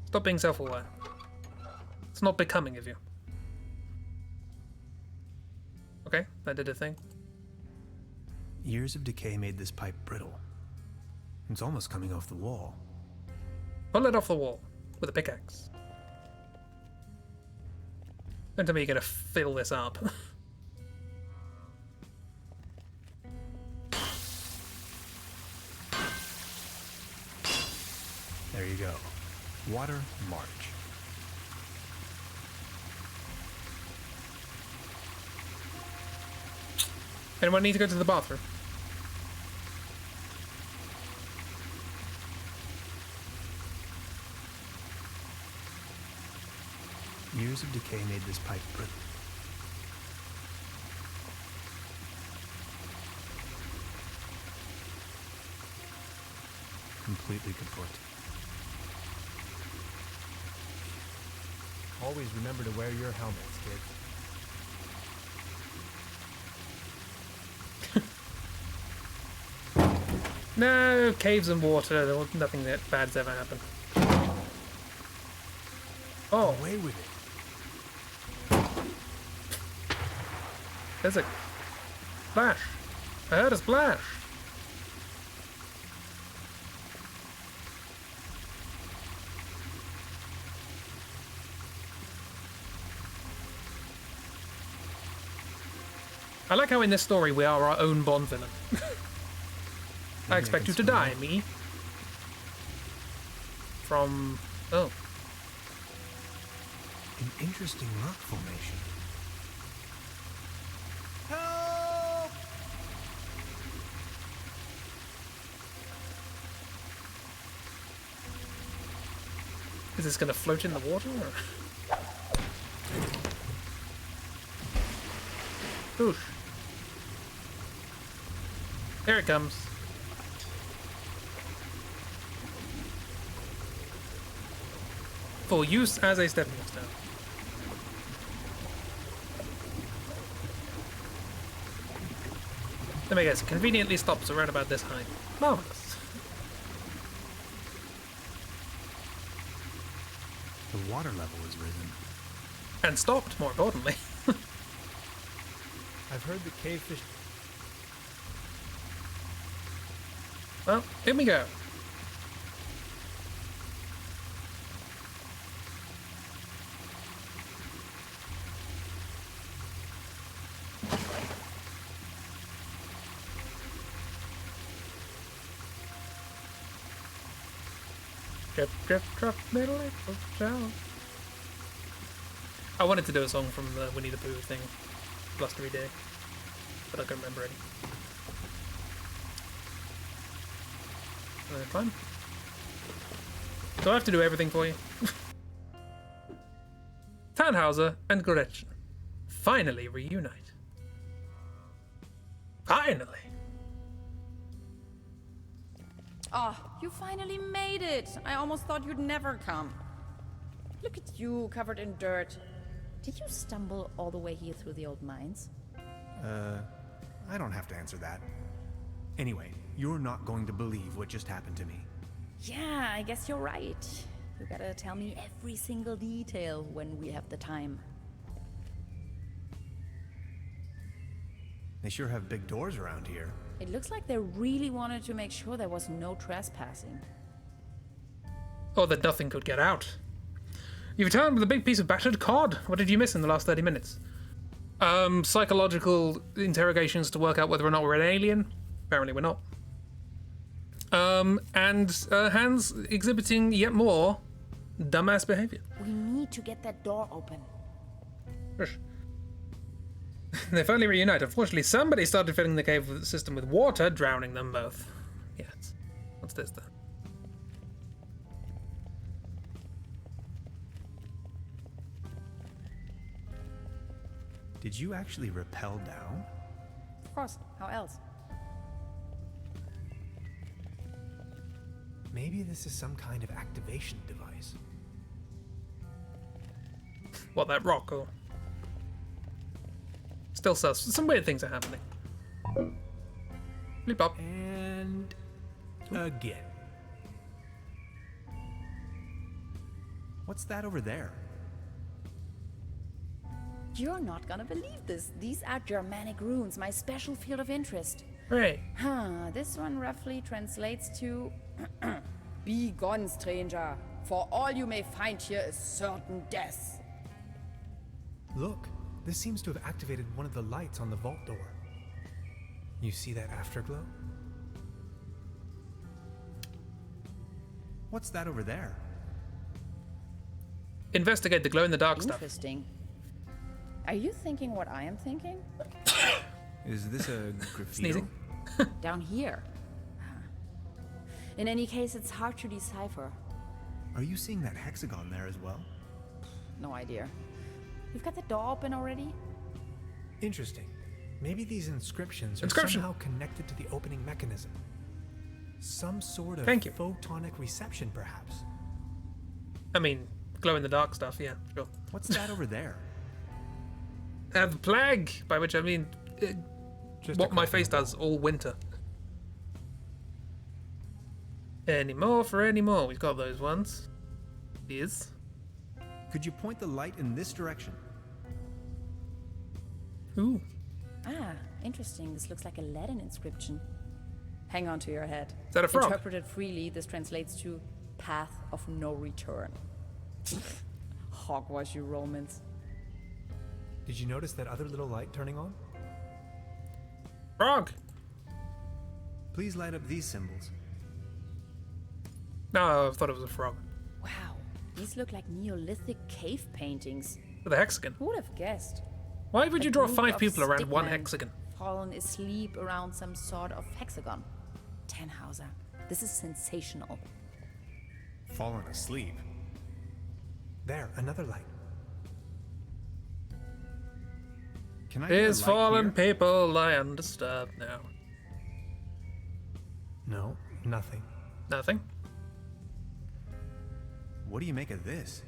Stop being self-aware. It's not becoming of you. Okay, that did a thing. Years of decay made this pipe brittle. It's almost coming off the wall. Pull it off the wall with a pickaxe. Don't tell me you're going to fill this up. There you go. Water march. Anyone need to go to the bathroom? Years of decay made this pipe brittle. Completely kaput. Always remember to wear your helmets, kids. No, caves and water. Nothing that bad's ever happened. Oh, Away with it. there's a splash. I heard a splash. I like how in this story we are our own Bond villain. I expect you to die, me. From... oh. An interesting rock formation. Help! Is this going to float in the water? Or... oof. Here it comes. For use as a stepping stone. Let me guess, conveniently stops around about this height. Marvelous. The water level has risen. And stopped, more importantly. I've heard that cave fish... Well, here we go. Drip, drip, drop, middle, town. I wanted to do a song from the Winnie the Pooh thing, Blustery Day, but I can't remember any. Fine. So I have to do everything for you. Tannhauser and Gretchen finally reunite. Finally! Oh, you finally made it. I almost thought you'd never come. Look at you, covered in dirt. Did you stumble all the way here through the old mines? I don't have to answer that. Anyway, you're not going to believe what just happened to me. Yeah, I guess you're right. You gotta tell me every single detail when we have the time. They sure have big doors around here. It looks like they really wanted to make sure there was no trespassing. Or that nothing could get out. You returned with a big piece of battered cod. What did you miss in the last 30 minutes? Psychological interrogations to work out whether or not we're an alien. Apparently we're not. And Hans exhibiting yet more dumbass behavior. We need to get that door open. Shush. They finally reunite. Unfortunately, somebody started filling the cave system with water, drowning them both. Yes. What's this then? Did you actually rappel down? Of course, how else? Maybe this is some kind of activation device. What, that rock or... Still sus. Some weird things are happening. Bleep bop. And again. What's that over there? You're not gonna believe this. These are Germanic runes, my special field of interest. Hooray. This one roughly translates to... Be gone, stranger, for all you may find here is certain death. Look, this seems to have activated one of the lights on the vault door. You see that afterglow? What's that over there? Investigate the glow-in-the-dark stuff. Interesting. Are you thinking what I am thinking? Is this a graffiti? Sneezing. Down here. In any case, it's hard to decipher. Are you seeing that hexagon there as well? No idea. You've got the door open already? Interesting. Maybe these inscriptions are Inscription. somehow connected to the opening mechanism. Some sort of Thank you. photonic reception, perhaps. I mean, glow-in-the-dark stuff, yeah, sure. What's that over there? The plague, by which I mean Just what a my coffee. face does all winter. Any more for any more. We've got those ones. Is. Could you point the light in this direction? Ooh. Ah, interesting. This looks like a Latin inscription. Hang on to your head. Is that a frog? Interpreted freely, this translates to path of no return. Hogwash, you Romans. Did you notice that other little light turning on? Frog. Please light up these symbols. No, I thought it was a frog. Wow, these look like Neolithic cave paintings. With a hexagon. Who would have guessed? Why would A you draw group 5 of people around one stickmen hexagon? Fallen asleep around some sort of hexagon. Tannhauser, this is sensational. Fallen asleep. There, another light. Can I get a These light fallen here? people lie undisturbed now. No, nothing. Nothing. What do you make of this?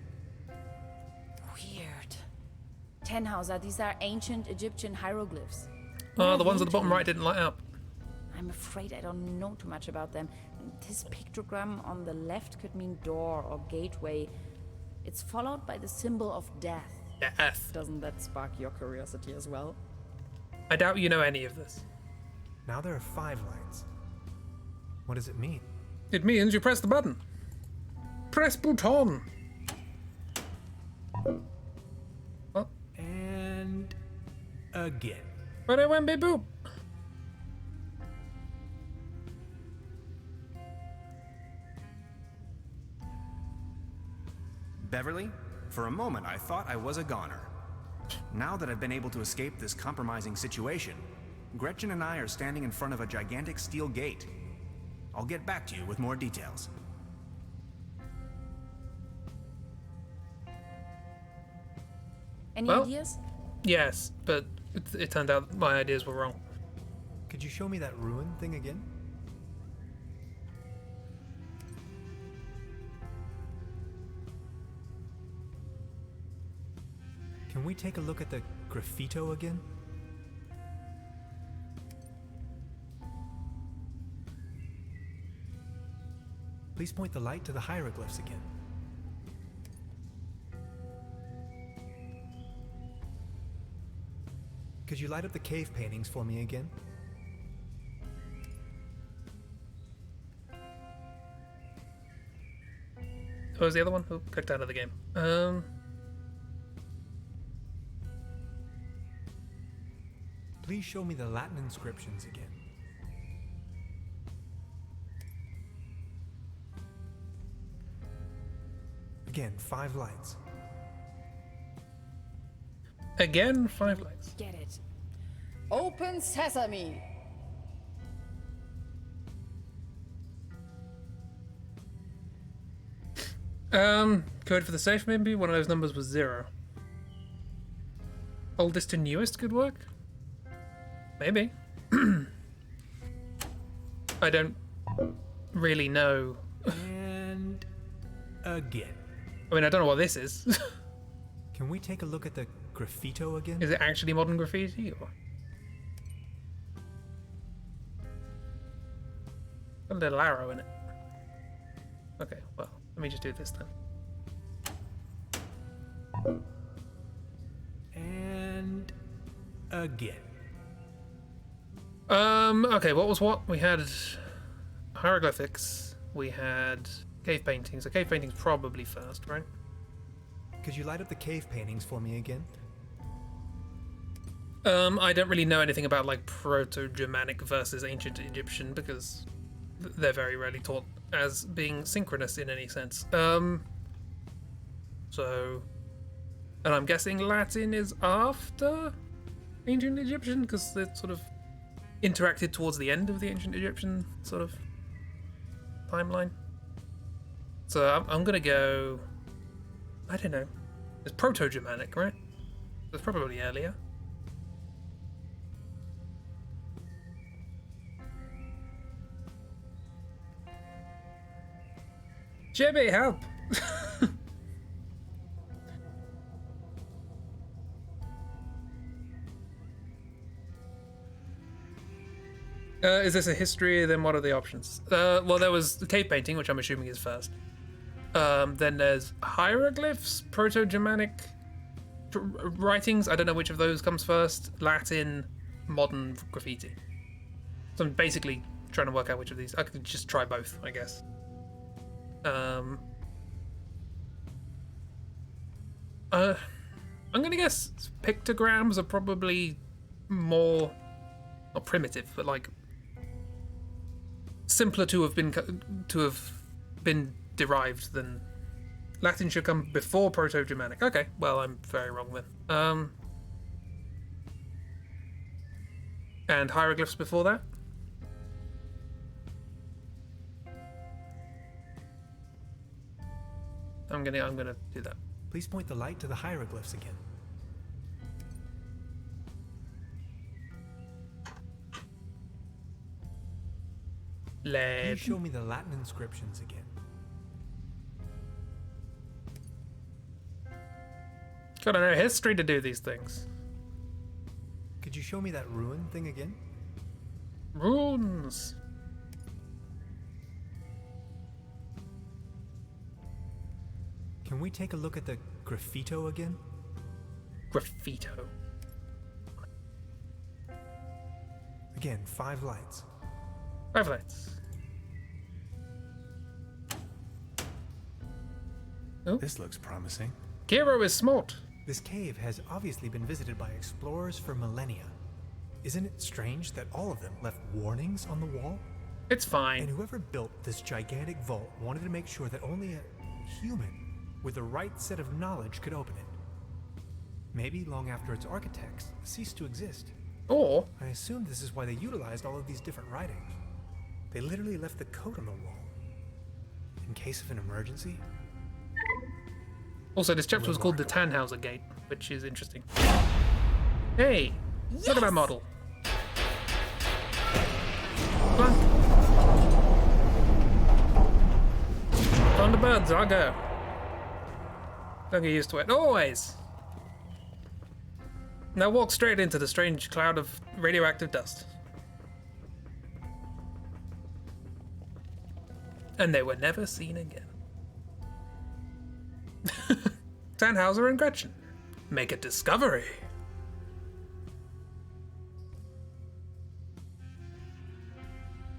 Weird. Tannhauser, these are ancient Egyptian hieroglyphs. Oh, What the are ones they at the bottom doing? right didn't light up. I'm afraid I don't know too much about them. This pictogram on the left could mean door or gateway. It's followed by the symbol of death. Death. Doesn't that spark your curiosity as well? I doubt you know any of this. Now there are 5 lights. What does it mean? It means you press the button. Press bouton. Oh, And again. but it went beep boop. Beverly, for a moment I thought I was a goner. Now that I've been able to escape this compromising situation, Gretchen and I are standing in front of a gigantic steel gate. I'll get back to you with more details. Any Well- ideas? Yes, but it turned out my ideas were wrong. Could you show me that ruin thing again? Can we take a look at the graffito again? Please point the light to the hieroglyphs again. Could you light up the cave paintings for me again? What was the other one? Oh, clicked out of the game. Please show me the Latin inscriptions again. Again, 5 lights. Again, 5 lights. Get it. Open sesame! Code for the safe, maybe? One of those numbers was 0. Oldest to newest could work? Maybe. I don't really know. And again. I mean, I don't know what this is. Can we take a look at the graffito again? Is it actually modern graffiti, or? Got a little arrow in it. Okay, well, let me just do this then. And again. Okay, what was what? We had hieroglyphics, we had cave paintings. The cave paintings probably first, right? Could you light up the cave paintings for me again? I don't really know anything about like Proto-Germanic versus Ancient Egyptian because they're very rarely taught as being synchronous in any sense. So, and I'm guessing Latin is after Ancient Egyptian because it sort of interacted towards the end of the Ancient Egyptian sort of timeline. So I'm gonna go. I don't know. It's Proto-Germanic, right? It's probably earlier. Jimmy, help! Is this a history? Then what are the options? Well, there was the cave painting, which I'm assuming is first. Then there's hieroglyphs, Proto-Germanic writings. I don't know which of those comes first. Latin, modern graffiti. So I'm basically trying to work out which of these. I could just try both, I guess. I'm gonna guess pictograms are probably more, not primitive, but like simpler to have been derived than Latin should come before Proto-Germanic. Okay, well I'm very wrong then. And hieroglyphs before that. I'm gonna do that. Please point the light to the hieroglyphs again. Can you show me the Latin inscriptions again? Gotta know history to do these things. Could you show me that ruin thing again? Runes. Can we take a look at the graffito again? Graffito. Again, 5 lights. 5 lights. Oh, This looks promising. Kiro is smart. This cave has obviously been visited by explorers for millennia. Isn't it strange that all of them left warnings on the wall? It's fine. And whoever built this gigantic vault wanted to make sure that only a human with the right set of knowledge could open it. Maybe long after its architects ceased to exist. Or I assume this is why they utilized all of these different writings. They literally left the code on the wall. In case of an emergency. also, this chapter was called the Tannhauser Gate, which is interesting. Hey, look at that model. Come on. On the birds, I'll go. Don't get used to it. Always. Now walk straight into the strange cloud of radioactive dust. And they were never seen again. Tannhauser and Gretchen make a discovery.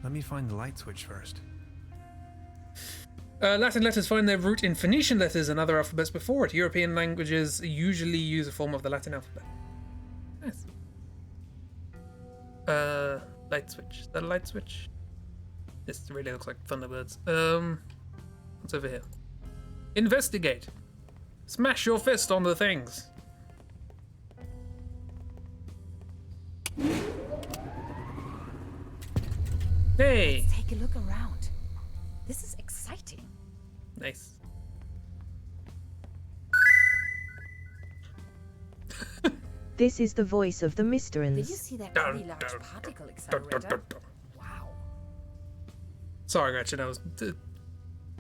Let me find the light switch first. Latin letters find their root in Phoenician letters and other alphabets before it. European languages usually use a form of the Latin alphabet. Nice. Light switch. Is that a light switch? This really looks like Thunderbirds. What's over here? Investigate. Smash your fist on the things. Hey! Take a look around. This is exciting. Nice. This is the voice of the Did you Mysterans. see that really large particle accelerator? Wow. Sorry, Gretchen, I was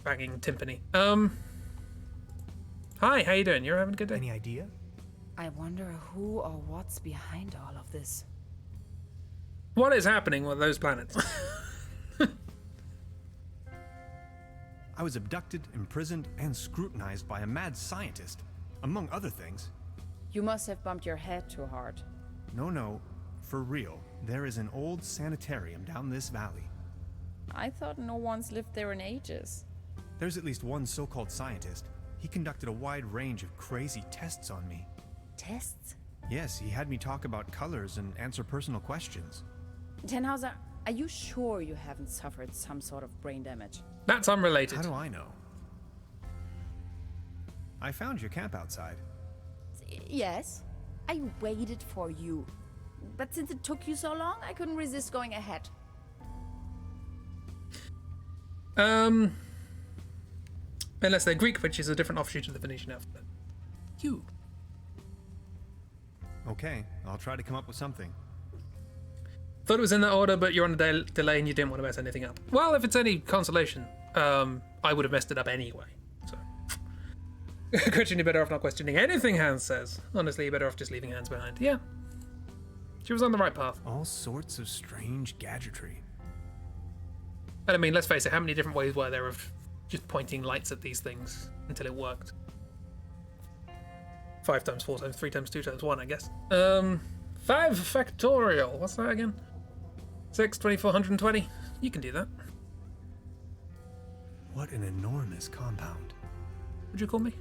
banging timpani. Hi, how you doing? You're having a good day? Any idea? I wonder who or what's behind all of this. What is happening with those planets? I was abducted, imprisoned, and scrutinized by a mad scientist, among other things. You must have bumped your head too hard. No, for real. There is an old sanitarium down this valley. I thought no one's lived there in ages. There's at least one so-called scientist. He conducted a wide range of crazy tests on me. Tests? Yes, he had me talk about colors and answer personal questions. Tannhauser, are you sure you haven't suffered some sort of brain damage? That's unrelated. How do I know? I found your camp outside. Yes. I waited for you. But since it took you so long, I couldn't resist going ahead. Unless they're Greek, which is a different offshoot of the Phoenician alphabet. You. Okay, I'll try to come up with something. Thought it was in that order, but you're on a delay and you didn't want to mess anything up. Well, if it's any consolation, I would have messed it up anyway. So, Gretchen, you're better off not questioning anything Hans says. Honestly, you're better off just leaving Hans behind. Yeah. She was on the right path. All sorts of strange gadgetry. And I mean, let's face it, how many different ways were there of just pointing lights at these things until it worked? 5 times 4 times 3 times 2 times 1, I guess. 5 factorial. What's that again? 6, 24, 120. You can do that. What an enormous compound. Would you call me?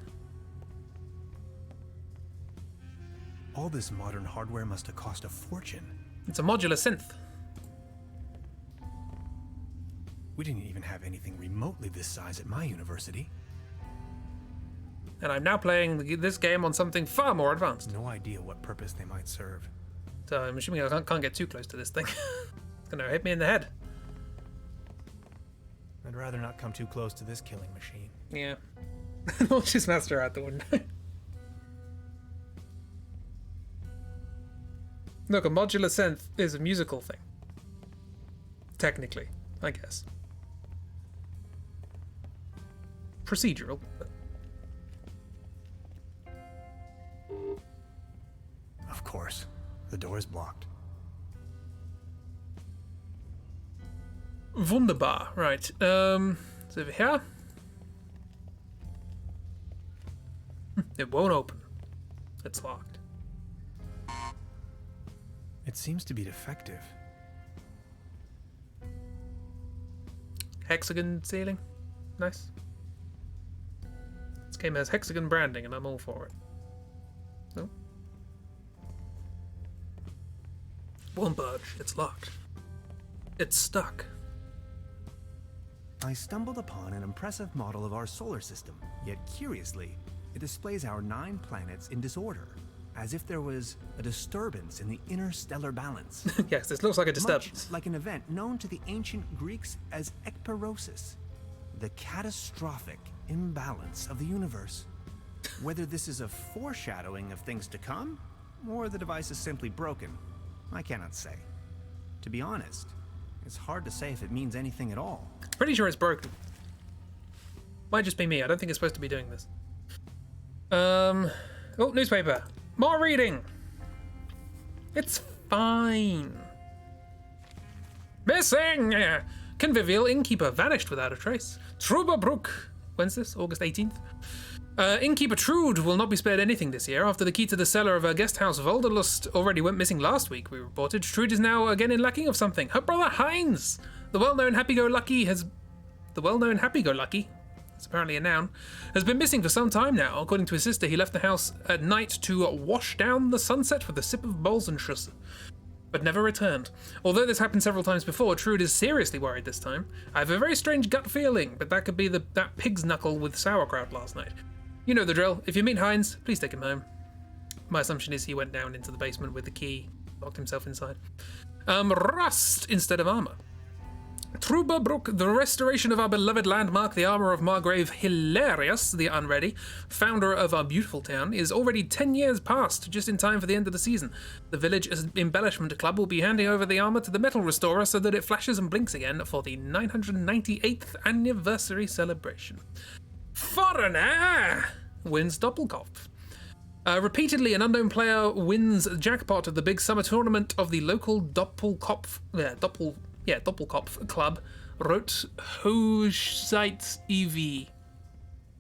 All this modern hardware must have cost a fortune. It's a modular synth. We didn't even have anything remotely this size at my university. And I'm now playing this game on something far more advanced. No idea what purpose they might serve. So I'm assuming I can't get too close to this thing. It's gonna hit me in the head. I'd rather not come too close to this killing machine. Yeah. Launch his master out the window. Look, a modular synth is a musical thing. Technically, I guess. Procedural, but... Of course. The door is blocked. Wunderbar. Right. So over here. It won't open. It's locked. It seems to be defective. Hexagon ceiling. Nice. This game has hexagon branding and I'm all for it. No? Won't budge. It's locked. It's stuck. I stumbled upon an impressive model of our solar system, yet curiously, it displays our 9 planets in disorder, as if there was a disturbance in the interstellar balance. Yes, this looks like a disturbance. Much like an event known to the ancient Greeks as ekperosis, the catastrophic imbalance of the universe. Whether this is a foreshadowing of things to come, or the device is simply broken, I cannot say. To be honest, it's hard to say if it means anything at all. Pretty sure it's broken. Might just be me. I don't think it's supposed to be doing this. Oh, newspaper. More reading. It's fine. Missing! Convivial innkeeper vanished without a trace. Trüberbrook. When's this? August 18th? Innkeeper Trude will not be spared anything this year. After the key to the cellar of her guest house Volderlust already went missing last week, we reported. Trude is now again in lacking of something. Her brother Heinz, the well-known happy-go-lucky, it's apparently a noun, has been missing for some time now. According to his sister, he left the house at night to wash down the sunset with a sip of Bolzenschuss, but never returned. Although this happened several times before, Trude is seriously worried this time. I have a very strange gut feeling, but that could be that pig's knuckle with sauerkraut last night. You know the drill. If you meet Heinz, please take him home. My assumption is he went down into the basement with the key, locked himself inside. Rust instead of armor. Trüberbrook, the restoration of our beloved landmark, the armor of Margrave Hilarious, the Unready, founder of our beautiful town, is already 10 years past, just in time for the end of the season. The village embellishment club will be handing over the armor to the metal restorer so that it flashes and blinks again for the 998th anniversary celebration. Foreigner wins Doppelkopf. Repeatedly, an unknown player wins jackpot at the big summer tournament of the local Doppelkopf Club, Rot Hochzeit e.V.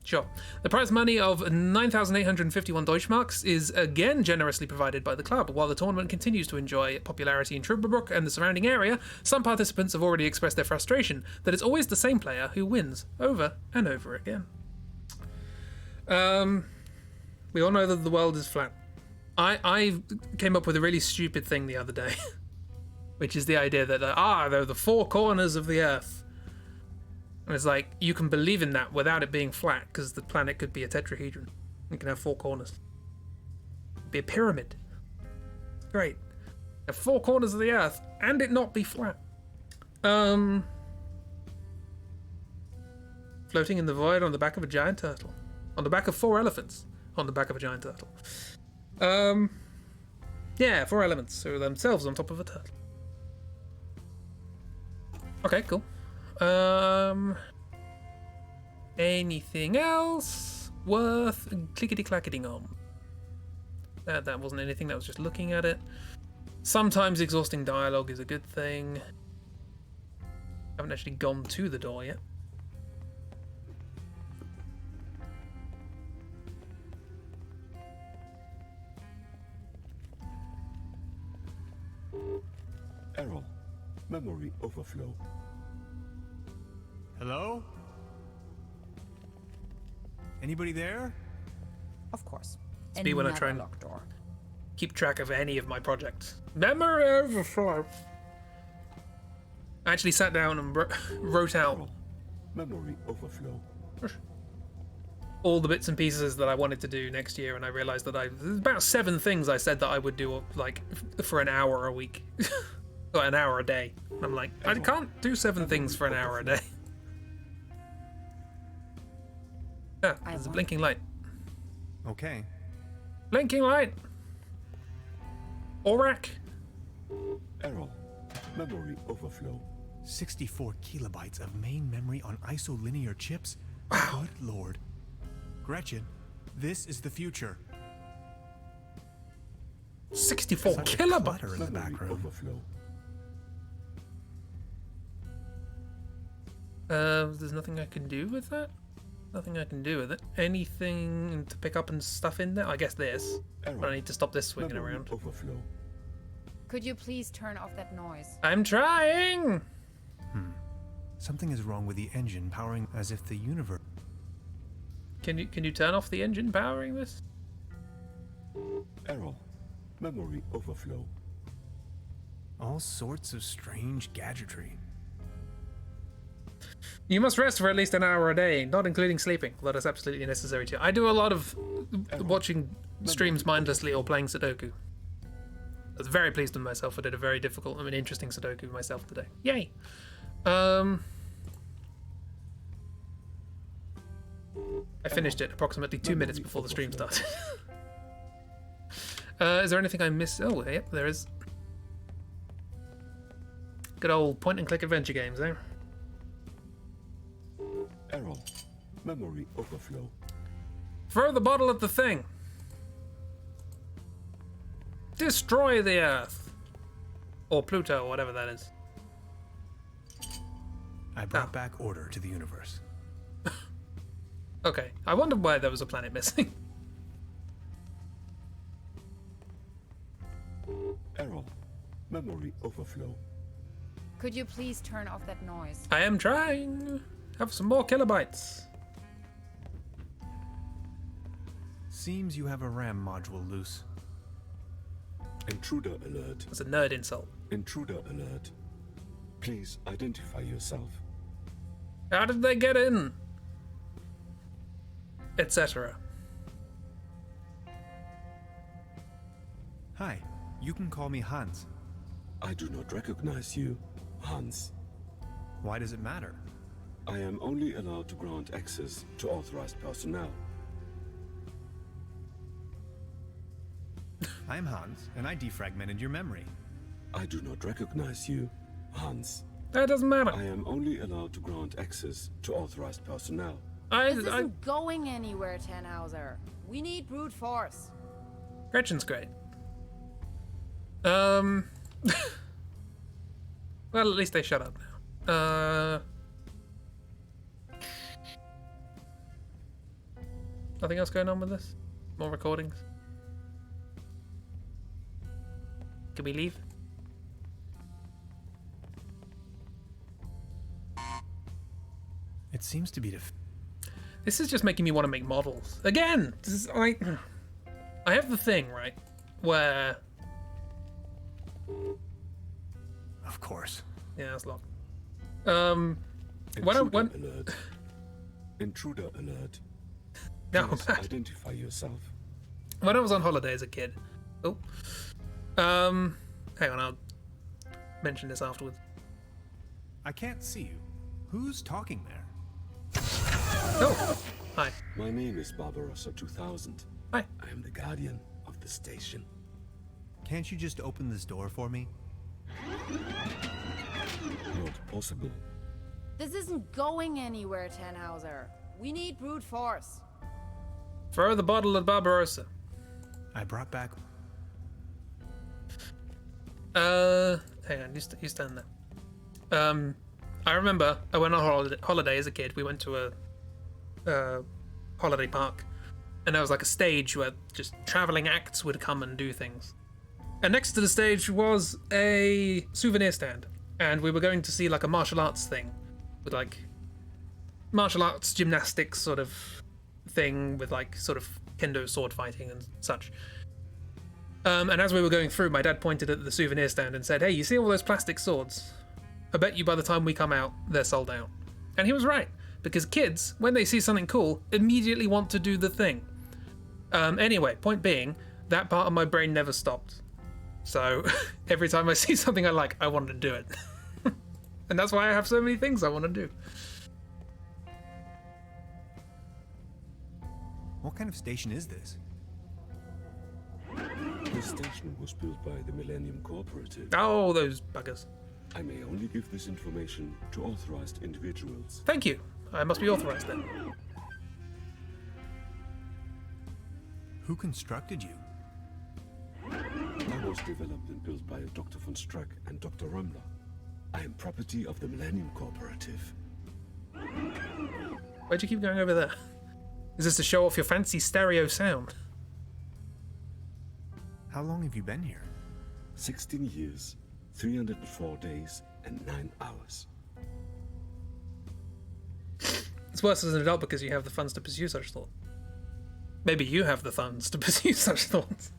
Sure. The prize money of 9,851 Deutschmarks is again generously provided by the club. While the tournament continues to enjoy popularity in Trüberbrook and the surrounding area, some participants have already expressed their frustration that it's always the same player who wins over and over again. We all know that the world is flat. I came up with a really stupid thing the other day. Which is the idea that, they're the four corners of the Earth. And it's like, you can believe in that without it being flat, because the planet could be a tetrahedron. You can have four corners. It'd be a pyramid. Great. Have four corners of the Earth, and it not be flat. Floating in the void on the back of a giant turtle. On the back of four elephants. On the back of a giant turtle. Yeah, four elements, so themselves on top of a turtle. Okay, cool. Anything else worth clickety-clacketing on? That wasn't anything, that was just looking at it. Sometimes exhausting dialogue is a good thing. Haven't actually gone to the door yet. Error. Memory overflow. Hello? Anybody there? Of course. It's me when I try and locked door. keep track of any of my projects. Memory overflow. I actually sat down and wrote out Memory overflow. all the bits and pieces that I wanted to do next year, and I realized that there's about 7 things I said that I would do like for an hour a week. Or an hour a day. I'm like, I can't do 7 things for an hour a day. Ah, there's a blinking light. Okay. Blinking light! Aurak! Error. Memory overflow. 64 kilobytes of main memory on isolinear chips? Wow. Good lord. Gretchen, this is the future. 64 Such a kilobytes! clutter in the Memory back room. overflow. There's nothing I can do with that? Nothing I can do with it. Anything to pick up and stuff in there? I guess this. But I need to stop this swinging Memory around. overflow. Could you please turn off that noise? I'm trying! Something is wrong with the engine powering as if the universe... Can you turn off the engine powering this? Error. Memory overflow. All sorts of strange gadgetry. You must rest for at least an hour a day, not including sleeping. That is absolutely necessary too. I do a lot of watching streams mindlessly or playing Sudoku. I was very pleased with myself. I did a very difficult, interesting Sudoku myself today. Yay! I finished it approximately 2 minutes before the stream started. Is there anything I missed? Oh, yep, there is. Good old point-and-click adventure games, eh? Error. Memory overflow. Throw the bottle at the thing. Destroy the Earth. Or Pluto, or whatever that is. I brought back order to the universe. Okay, I wondered why there was a planet missing. Error. Memory overflow. Could you please turn off that noise? I am trying. Have some more kilobytes. Seems you have a RAM module loose. Intruder alert. That's a nerd insult. Intruder alert. Please identify yourself. How did they get in? Etc. Hi, you can call me Hans. I do not recognize you, Hans. Why does it matter? I am only allowed to grant access to authorized personnel. I'm Hans, and I defragmented your memory. I do not recognize you, Hans. That doesn't matter. I am only allowed to grant access to authorized personnel. This isn't going anywhere, Tannhauser. We need brute force. Gretchen's great. Well, at least they shut up now. Nothing else going on with this? More recordings? Can we leave? It seems to be This is just making me want to make models. Again! This is like... I have the thing, right? Where... Of course. Yeah, that's locked. Alert. Intruder alert. No, Please identify yourself. when I was on holiday as a kid... Oh. Hang on, I'll mention this afterwards. I can't see you. Who's talking there? Oh! Hi. My name is Barbarossa 2000. Hi. I am the guardian of the station. Can't you just open this door for me? Not possible. This isn't going anywhere, Tannhauser. We need brute force. Throw the bottle at Barbarossa. I brought back... Hang on, you stand there. I remember I went on holiday as a kid. We went to a holiday park, and there was like a stage where just traveling acts would come and do things. And next to the stage was a souvenir stand, and we were going to see like a martial arts thing, with like martial arts gymnastics sort of thing with like sort of kendo sword fighting and such. And as we were going through, my dad pointed at the souvenir stand and said, "Hey, you see all those plastic swords? I bet you by the time we come out, they're sold out." And he was right, because kids, when they see something cool, immediately want to do the thing. Anyway, point being, that part of my brain never stopped. So every time I see something I like, I want to do it. And that's why I have so many things I want to do. What kind of station is this? This station was built by the Millennium Cooperative. Oh, those buggers. I may only give this information to authorized individuals. Thank you. I must be authorized then. Who constructed you? I was developed and built by Dr. von Struck and Dr. Römmler. I am property of the Millennium Cooperative. Why'd you keep going over there? Is this to show off your fancy stereo sound? How long have you been here? 16 years, 304 days, and 9 hours. It's worse as an adult because you have the funds to pursue such thoughts. Maybe you have the funds to pursue such thoughts.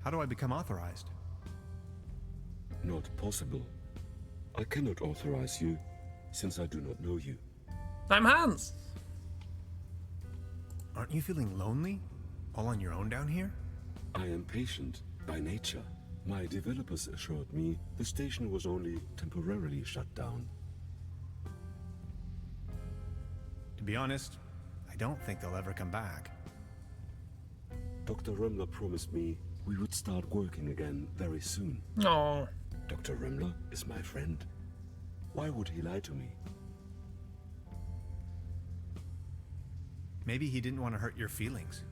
How do I become authorized? Not possible. I cannot authorize you, since I do not know you. I'm Hans. Aren't you feeling lonely? All on your own down here? I am patient by nature. My developers assured me the station was only temporarily shut down. To be honest, I don't think they'll ever come back. Dr. Römmler promised me we would start working again very soon. Oh, Dr. Römmler is my friend. Why would he lie to me? Maybe he didn't want to hurt your feelings.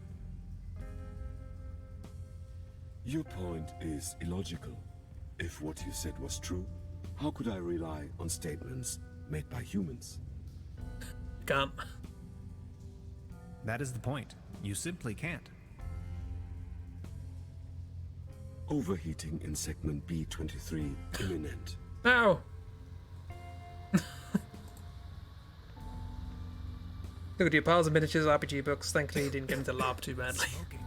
Your point is illogical. If what you said was true, how could I rely on statements made by humans? Can't. That is the point. You simply can't. Overheating in segment B23 imminent. Ow! Look at your piles of miniatures, RPG books. Thankfully, you didn't get into LARP too badly. Smoking.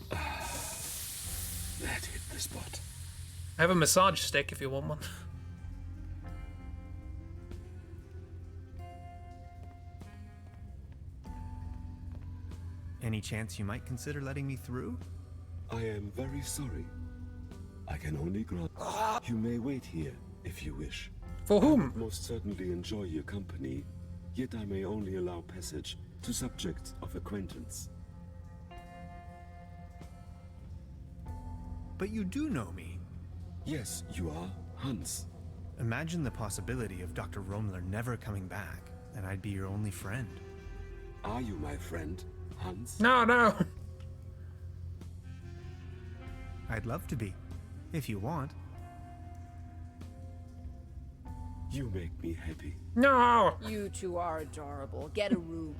That hit the spot. I have a massage stick if you want one. Any chance you might consider letting me through? I am very sorry. I can only grant. You may wait here if you wish. For whom? Most certainly enjoy your company, yet I may only allow passage to subjects of acquaintance. But you do know me. Yes, you are Hans. Imagine the possibility of Dr. Romler never coming back, and I'd be your only friend. Are you my friend, Hans? No, no. I'd love to be, if you want. You make me happy. No. You two are adorable. Get a room.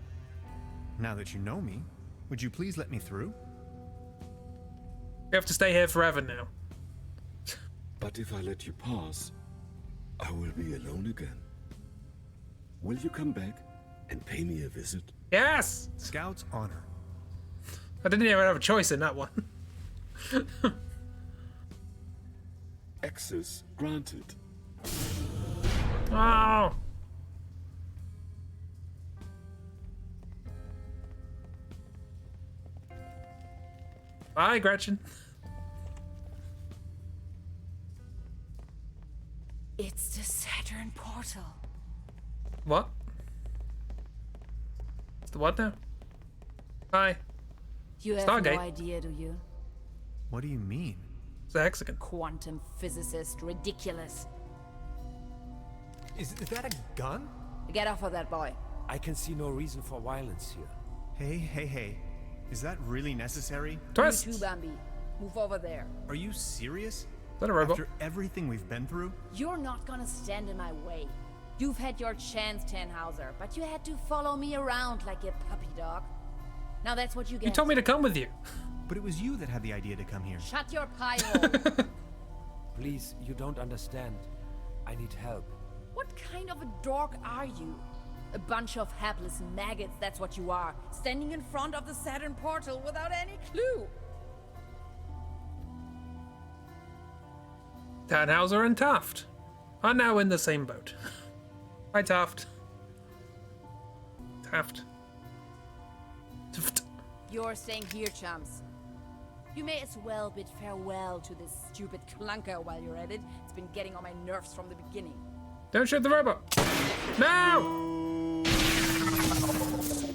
Now that you know me, would you please let me through? You have to stay here forever now. But if I let you pass, I will be alone again. Will you come back and pay me a visit? Yes. Scout's honor. I didn't even have a choice in that one. Access granted. Oh. Bye, Gretchen. It's the Saturn portal. What? It's the what now? Hi. You have Stargate. no idea, do you? What do you mean? It's a hexagon. Quantum physicist. Ridiculous. Is that a gun? Get off of that boy. I can see no reason for violence here. Hey. Is that really necessary? Twist. You too, Bambi. Move over there. Are you serious? Is that a robot? After everything we've been through? You're not gonna stand in my way. You've had your chance, Tannhauser, but you had to follow me around like a puppy dog. Now that's what you get. You told me to come with you. But it was you that had the idea to come here. Shut your pie hole. Please, you don't understand. I need help. What kind of a dork are you? A bunch of hapless maggots, that's what you are. Standing in front of the Saturn portal without any clue. Tannhauser and Taft are now in the same boat. Hi, Taft. Taft. You're staying here, chums. You may as well bid farewell to this stupid clunker while you're at it. It's been getting on my nerves from the beginning. Don't shoot the robot. No!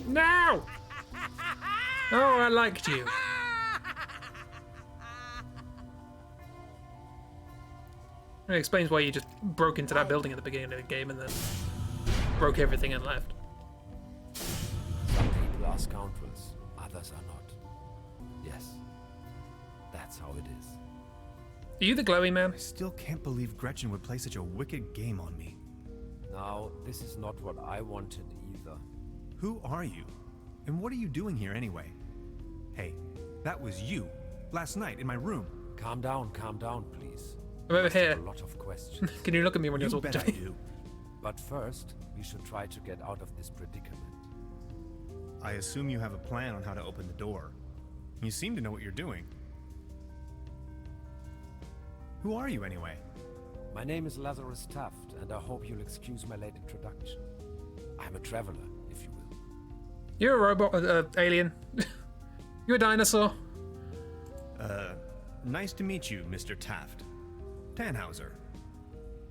No! Oh, I liked you. It explains why you just broke into that building at the beginning of the game and then broke everything and left. Some people are scoundrels, others are not. Yes, that's how it is. Are you the glowy man? I still can't believe Gretchen would play such a wicked game on me. Now, this is not what I wanted either. Who are you? And what are you doing here anyway? Hey, that was you, last night in my room. Calm down, please. I'm over here. A lot of questions. Can you look at me when you're You talking bet to I me? do. But first, we should try to get out of this predicament. I assume you have a plan on how to open the door. You seem to know what you're doing. Who are you anyway? My name is Lazarus Taft, and I hope you'll excuse my late introduction. I'm a traveler, if you will. You're a robot, alien. You're a dinosaur. Nice to meet you, Mr. Taft. Tannhauser.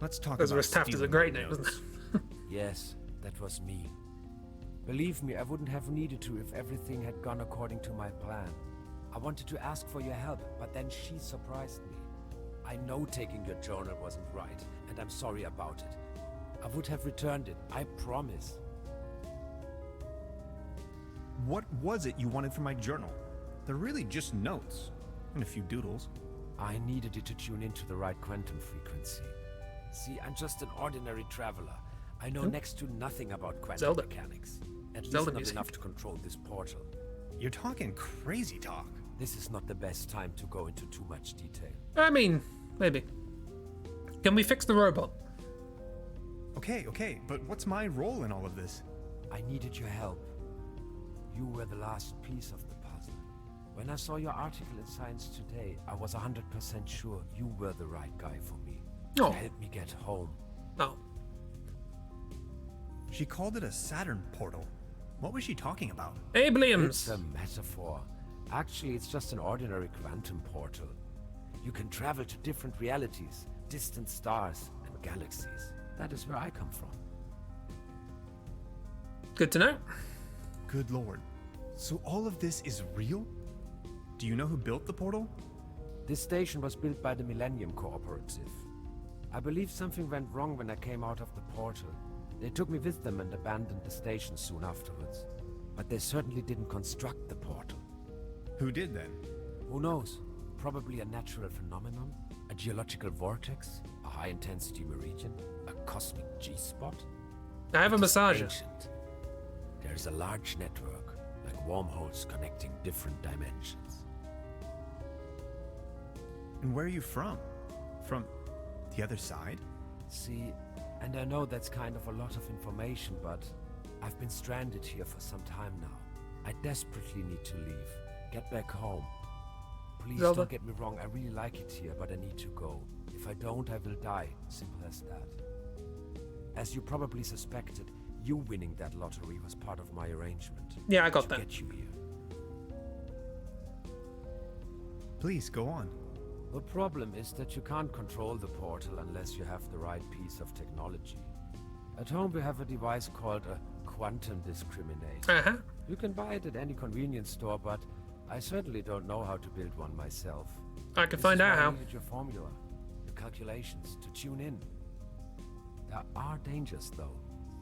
Let's talk Lazarus about Taft is a stealing great my name, isn't notes. it? Yes, that was me. Believe me, I wouldn't have needed to if everything had gone according to my plan. I wanted to ask for your help, but then she surprised me. I know taking your journal wasn't right, and I'm sorry about it. I would have returned it, I promise. what was it you wanted from my journal? They're really just notes. And a few doodles. I needed you to tune into the right quantum frequency. See, I'm just an ordinary traveler. I know next to nothing about quantum mechanics. At least not enough to control this portal. You're talking crazy talk. This is not the best time to go into too much detail. I mean, maybe. Can we fix the robot? Okay, but what's my role in all of this? I needed your help. You were the last piece of the puzzle. When I saw your article in Science Today, I was 100% sure you were the right guy for me. Oh. To help me get home. Oh. She called it a Saturn portal. What was she talking about? Abliums! It's a metaphor. Actually, it's just an ordinary quantum portal. You can travel to different realities, distant stars, and galaxies. That is where I come from. Good to know. Good lord. So all of this is real? Do you know who built the portal? This station was built by the Millennium Cooperative. I believe something went wrong when I came out of the portal. They took me with them and abandoned the station soon afterwards. But they certainly didn't construct the portal. Who did then? Who knows? Probably a natural phenomenon, a geological vortex, a high-intensity meridian, a cosmic G-spot. I have a massager. Ancient. There's a large network, like wormholes connecting different dimensions. And where are you from? From the other side? See, and I know that's kind of a lot of information, but I've been stranded here for some time now. I desperately need to leave. Get back home. Please Zelda. don't get me wrong, I really like it here, but I need to go. If I don't, I will die. Simple as that. As you probably suspected, you winning that lottery was part of my arrangement. Yeah, I got to that. Get you here. Please, go on. The problem is that you can't control the portal unless you have the right piece of technology. At home we have a device called a quantum discriminator. Uh-huh. You can buy it at any convenience store, but I certainly don't know how to build one myself. I can This find is out why I how. needed your formula, the calculations, to tune in. There are dangers, though.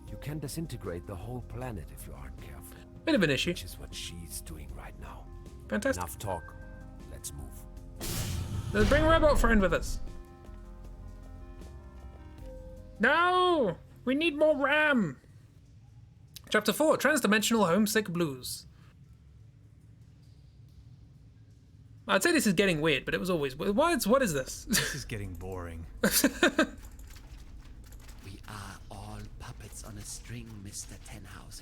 You can disintegrate the whole planet if you aren't careful. Bit of an issue. Which is what she's doing right now. Fantastic. Enough talk. Let's move. Let's bring Robot Friend with us. No! We need more RAM! Chapter 4, Transdimensional Homesick Blues. I'd say this is getting weird, but it was always... What is this? This is getting boring. We are all puppets on a string, Mr. Tenhauser.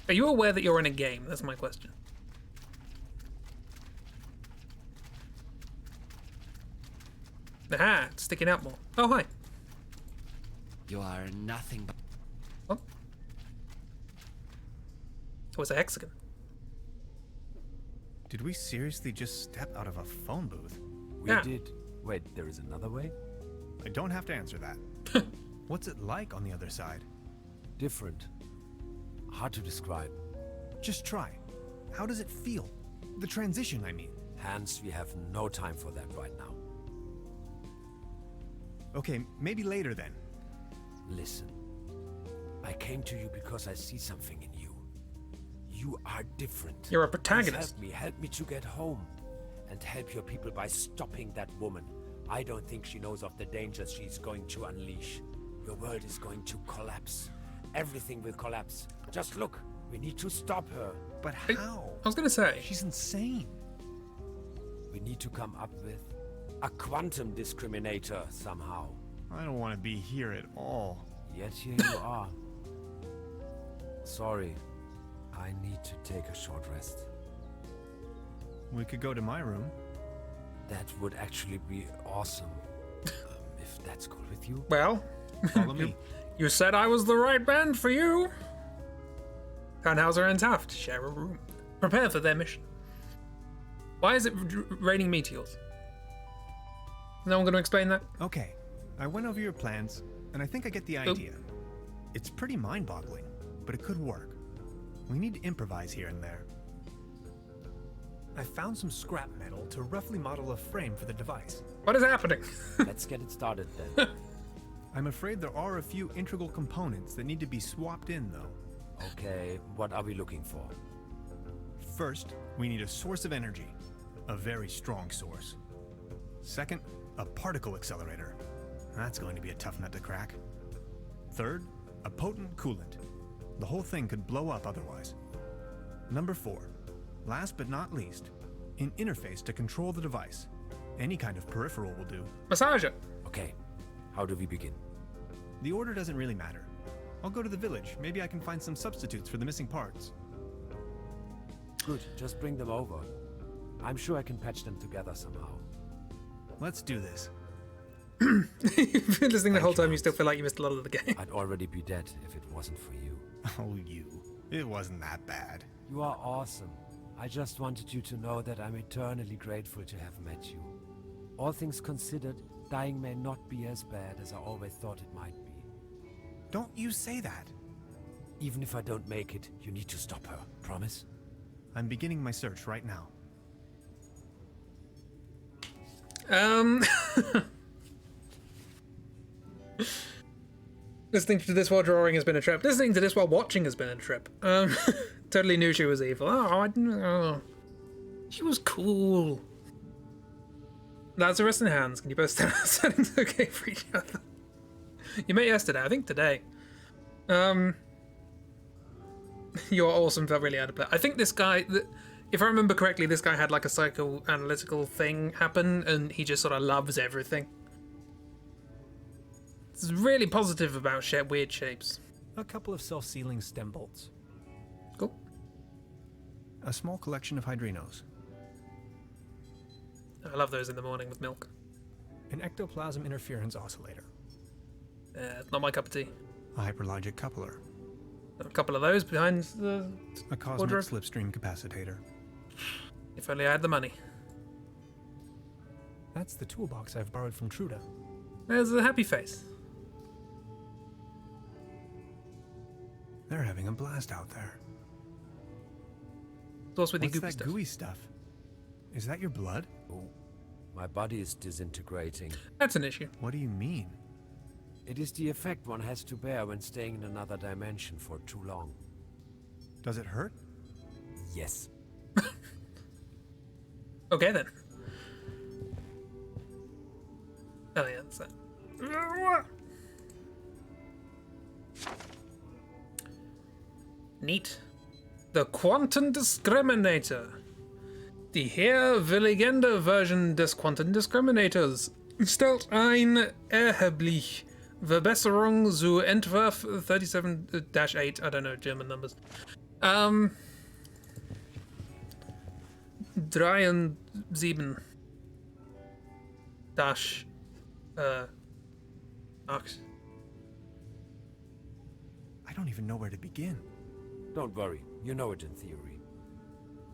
Are you aware that you're in a game? That's my question. Aha, it's sticking out more. Oh, hi. You are nothing but... What? Oh, it's a hexagon. Did we seriously just step out of a phone booth? We Yeah. did. Wait, there is another way? I don't have to answer that. What's it like on the other side? Different. Hard to describe. Just try. How does it feel? The transition, I mean. Hans, we have no time for that right now. Okay, maybe later then. Listen. I came to you because I see something in you. You are different. You're a Please protagonist. help me to get home. And help your people by stopping that woman. I don't think she knows of the dangers she's going to unleash. Your world is going to collapse. Everything will collapse. Just look. We need to stop her. But how? I was gonna say. She's insane. We need to come up with a quantum discriminator somehow. I don't want to be here at all. Yet here you are. Sorry. I need to take a short rest. We could go to my room. That would actually be awesome. If that's cool with you. Well, Follow me. you said I was the right band for you. Tannhauser and Taft share a room. Prepare for their mission. Why is it raining meteors? No one going to explain that? Okay, I went over your plans, and I think I get the idea. It's pretty mind-boggling, but it could work. We need to improvise here and there. I found some scrap metal to roughly model a frame for the device. What is happening? Let's get it started then. I'm afraid there are a few integral components that need to be swapped in, though. Okay, what are we looking for? First, we need a source of energy. A very strong source. Second, a particle accelerator. That's going to be a tough nut to crack. Third, a potent coolant. The whole thing could blow up otherwise. Number 4, last but not least, an interface to control the device. Any kind of peripheral will do. Massage it. Okay, how do we begin? The order doesn't really matter. I'll go to the village. Maybe I can find some substitutes for the missing parts. Good, just bring them over. I'm sure I can patch them together somehow. Let's do this. You've been listening the whole time, you still feel like you missed a lot of the game. I'd already be dead if it wasn't for you. Oh, you. It wasn't that bad. You are awesome. I just wanted you to know that I'm eternally grateful to have met you. All things considered, dying may not be as bad as I always thought it might be. Don't you say that. Even if I don't make it, you need to stop her. Promise? I'm beginning my search right now. Listening to this while drawing has been a trip. Listening to this while watching has been a trip. Totally knew she was evil. She was cool. Lads are resting hands. Can you both stand settings okay for each other? You met yesterday, I think today. You're awesome felt really out of place. I think this guy, if I remember correctly, this guy had like a psychoanalytical thing happen and he just sort of loves everything. It's really positive about weird shapes. A couple of self-sealing stem bolts. Cool. A small collection of hydrinos. I love those in the morning with milk. An ectoplasm interference oscillator. It's not my cup of tea. A hyperlogic coupler. A couple of those behind the A cosmic wardrobe. slipstream capacitator. If only I had the money. That's the toolbox I've borrowed from Truda. There's a happy face. They're having a blast out there. What's with the What's goopy that stuff? gooey stuff? Is that your blood? Oh, my body is disintegrating. That's an issue. What do you mean? It is the effect one has to bear when staying in another dimension for too long. Does it hurt? Yes. Okay then. Oh yeah, that's that. Neat. The Quantum Discriminator. Die herwilligende Version des Quantendiskriminators stellt ein erheblich Verbesserung zu Entwurf 37-8. I don't know German numbers. 73 dash 8. I don't even know where to begin. Don't worry, you know it in theory.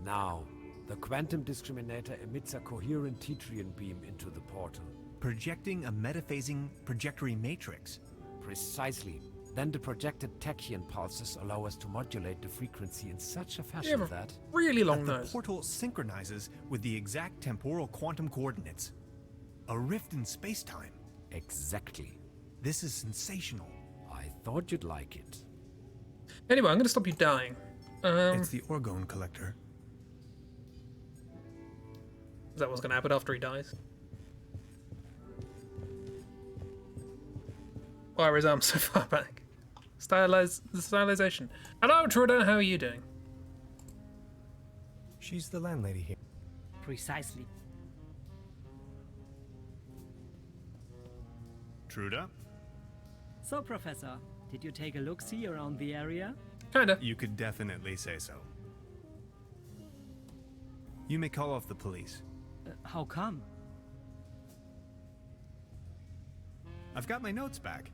Now, the quantum discriminator emits a coherent Tetrian beam into the portal. Projecting a metaphasing trajectory matrix. Precisely. Then the projected tachyon pulses allow us to modulate the frequency in such a You fashion have a that... really long The nose. portal synchronizes with the exact temporal quantum coordinates. A rift in space-time. Exactly. This is sensational. I thought you'd like it. Anyway, I'm going to stop you dying. It's the orgone collector. Is that what's going to happen after he dies? Why are his arms so far back? Stylization. Hello, Truda, how are you doing? She's the landlady here. Precisely. Truda? So, Professor, did you take a look-see around the area? Kinda. You could definitely say so. You may call off the police. How come? I've got my notes back.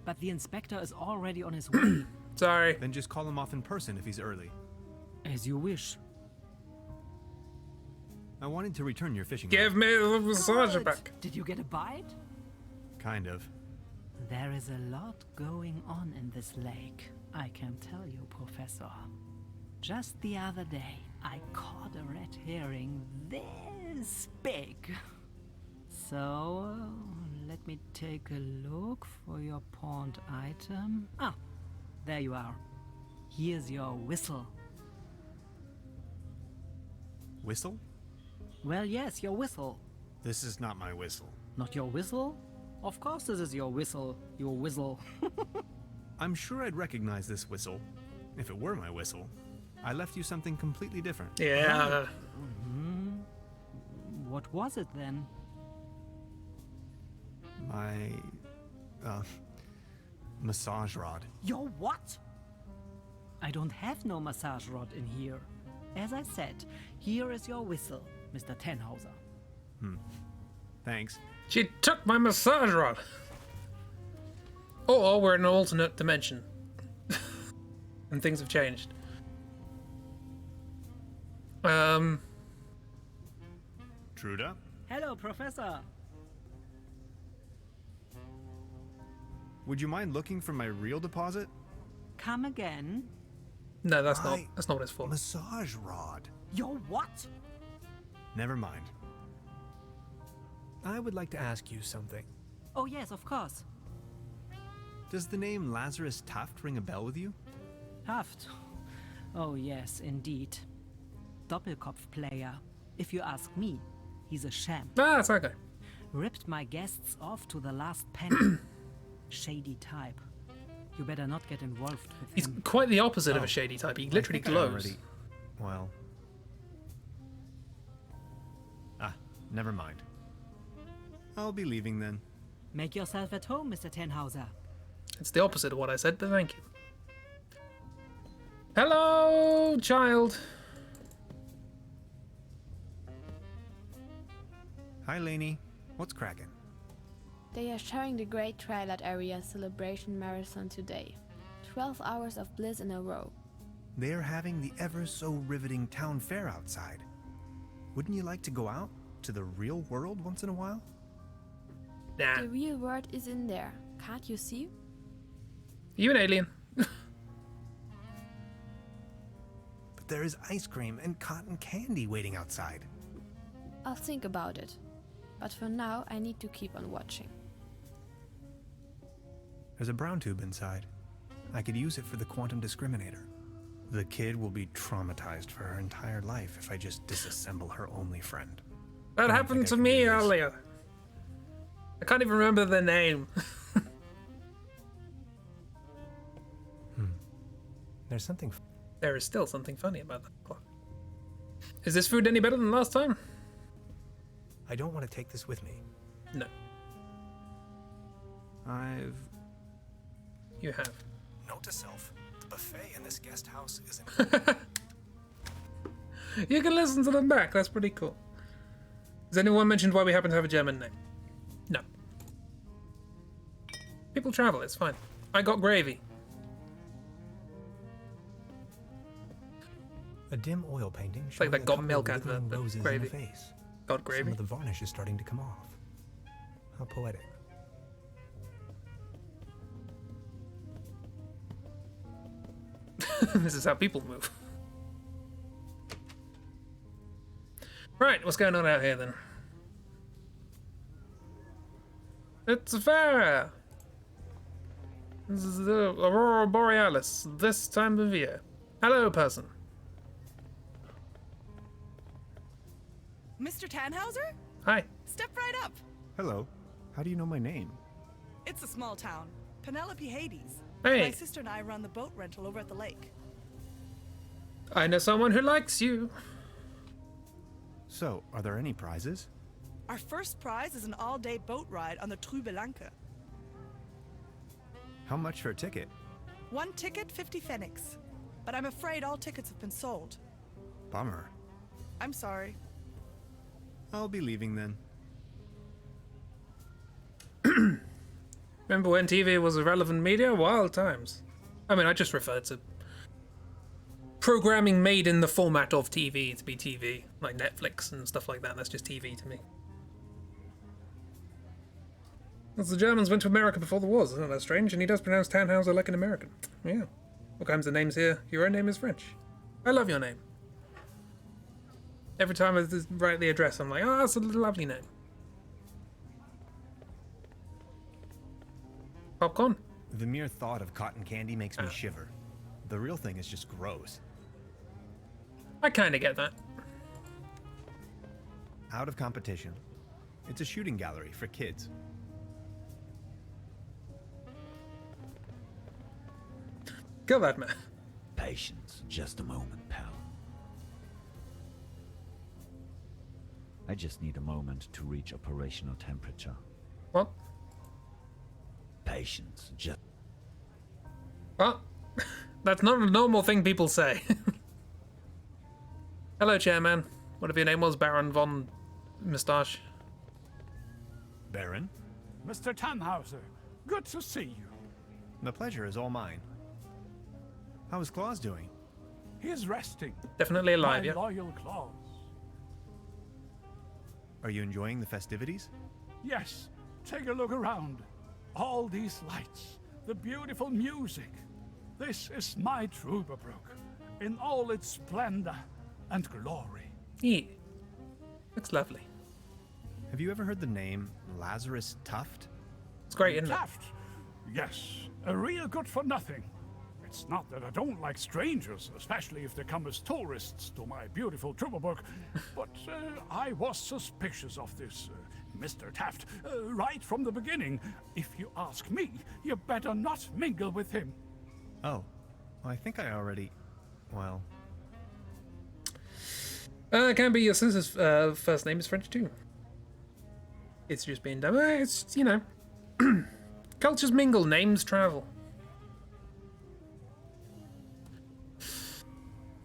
But the inspector is already on his way. Sorry. Then just call him off in person if he's early. As you wish. I wanted to return your fishing Give rod. me the massage Good. back. Did you get a bite? Kind of. There is a lot going on in this lake, I can tell you, Professor. Just the other day, I caught a red herring this big. So, let me take a look for your pawned item. Ah, there you are. Here's your whistle. Whistle? Well, yes, your whistle. This is not my whistle. Not your whistle? Of course this is your whistle. Your whistle. I'm sure I'd recognize this whistle if it were my whistle. I left you something completely different. Yeah. What was it then? My massage rod. Your what? I don't have no massage rod in here. As I said, here is your whistle, Mr. Tannhauser. Thanks. She took my massage rod. Or we're in an alternate dimension. And things have changed. Truda? Hello, Professor. Would you mind looking for my real deposit? Come again? No, that's not what it's for. Massage rod. Your what? Never mind. I would like to ask you something. Oh yes, of course. Does the name Lazarus Taft ring a bell with you? Haft. Oh yes, indeed. Doppelkopf player. If you ask me, he's a sham. Ah, it's okay. Ripped my guests off to the last penny. Shady type. You better not get involved with He's him. quite the opposite of a shady type. He literally glows. Well. Never mind. I'll be leaving then. Make yourself at home, Mr. Tannhauser. It's the opposite of what I said, but thank you. Hello, child. Hi, Lainey. What's cracking? They are showing the Great Twilight Area Celebration Marathon today. 12 hours of bliss in a row. They're having the ever so riveting town fair outside. Wouldn't you like to go out to the real world once in a while? Nah. The real world is in there. Can't you see? You an alien? But there is ice cream and cotton candy waiting outside. I'll think about it. But for now, I need to keep on watching. There's a brown tube inside. I could use it for the quantum discriminator. The kid will be traumatized for her entire life if I just disassemble her only friend. That happened to me earlier. I can't even remember the name. There's something. There is still something funny about that clock. Is this food any better than last time? I don't want to take this with me. No. You have. Note to self: the buffet in this guest house is. You can listen to them back. That's pretty cool. Has anyone mentioned why we happen to have a German name? No. People travel. It's fine. I got gravy. A dim oil painting. It's like that showing a Got couple Milk of advert, wriggling but roses in gravy. the face. Got Some gravy. of the varnish is starting to come off. How poetic. This is how people move. Right, what's going on out here then? It's a fair! This is the Aurora Borealis, this time of year. Hello, person. Mr. Tannhauser? Hi. Step right up. Hello. How do you know my name? It's a small town. Penelope Hades. Hey. My sister and I run the boat rental over at the lake. I know someone who likes you. So, are there any prizes? Our first prize is an all-day boat ride on the Trüberbrook. How much for a ticket? One ticket, 50 pfennigs. But I'm afraid all tickets have been sold. Bummer. I'm sorry. I'll be leaving then. Remember when TV was a relevant media? Wild times. I mean, I just referred to programming made in the format of TV to be TV, like Netflix and stuff like that. That's just TV to me. As the Germans went to America before the wars, isn't that strange? And he does pronounce Tannhauser like an American. Yeah. All kinds of names here. Your own name is French. I love your name. Every time I write the address, I'm like, oh, that's a lovely name. Popcorn? The mere thought of cotton candy makes me shiver. The real thing is just gross. I kind of get that. Out of competition. It's a shooting gallery for kids. Go ahead, man. Patience, just a moment, pal. I just need a moment to reach operational temperature. What? Patience, just... What? That's not a normal thing people say. Hello, Chairman. Whatever your name was, Baron von Moustache. Baron? Mr. Tannhauser, good to see you. The pleasure is all mine. How is Claus doing? He is resting. Definitely alive, My yeah. loyal Claus. Are you enjoying the festivities? Yes, take a look around. All these lights, the beautiful music. This is my Trüberbrook, in all its splendor and glory. Yeah. Looks lovely. Have you ever heard the name Lazarus Tuft? It's great, isn't it? Taft. Yes, a real good for nothing. It's not that I don't like strangers, especially if they come as tourists to my beautiful Trüberbrook, but I was suspicious of this Mr. Taft right from the beginning. If you ask me, you better not mingle with him. Oh, I think I already... well... Can be your sister's first name is French too. It's just being done. It's, you know, cultures mingle, names travel.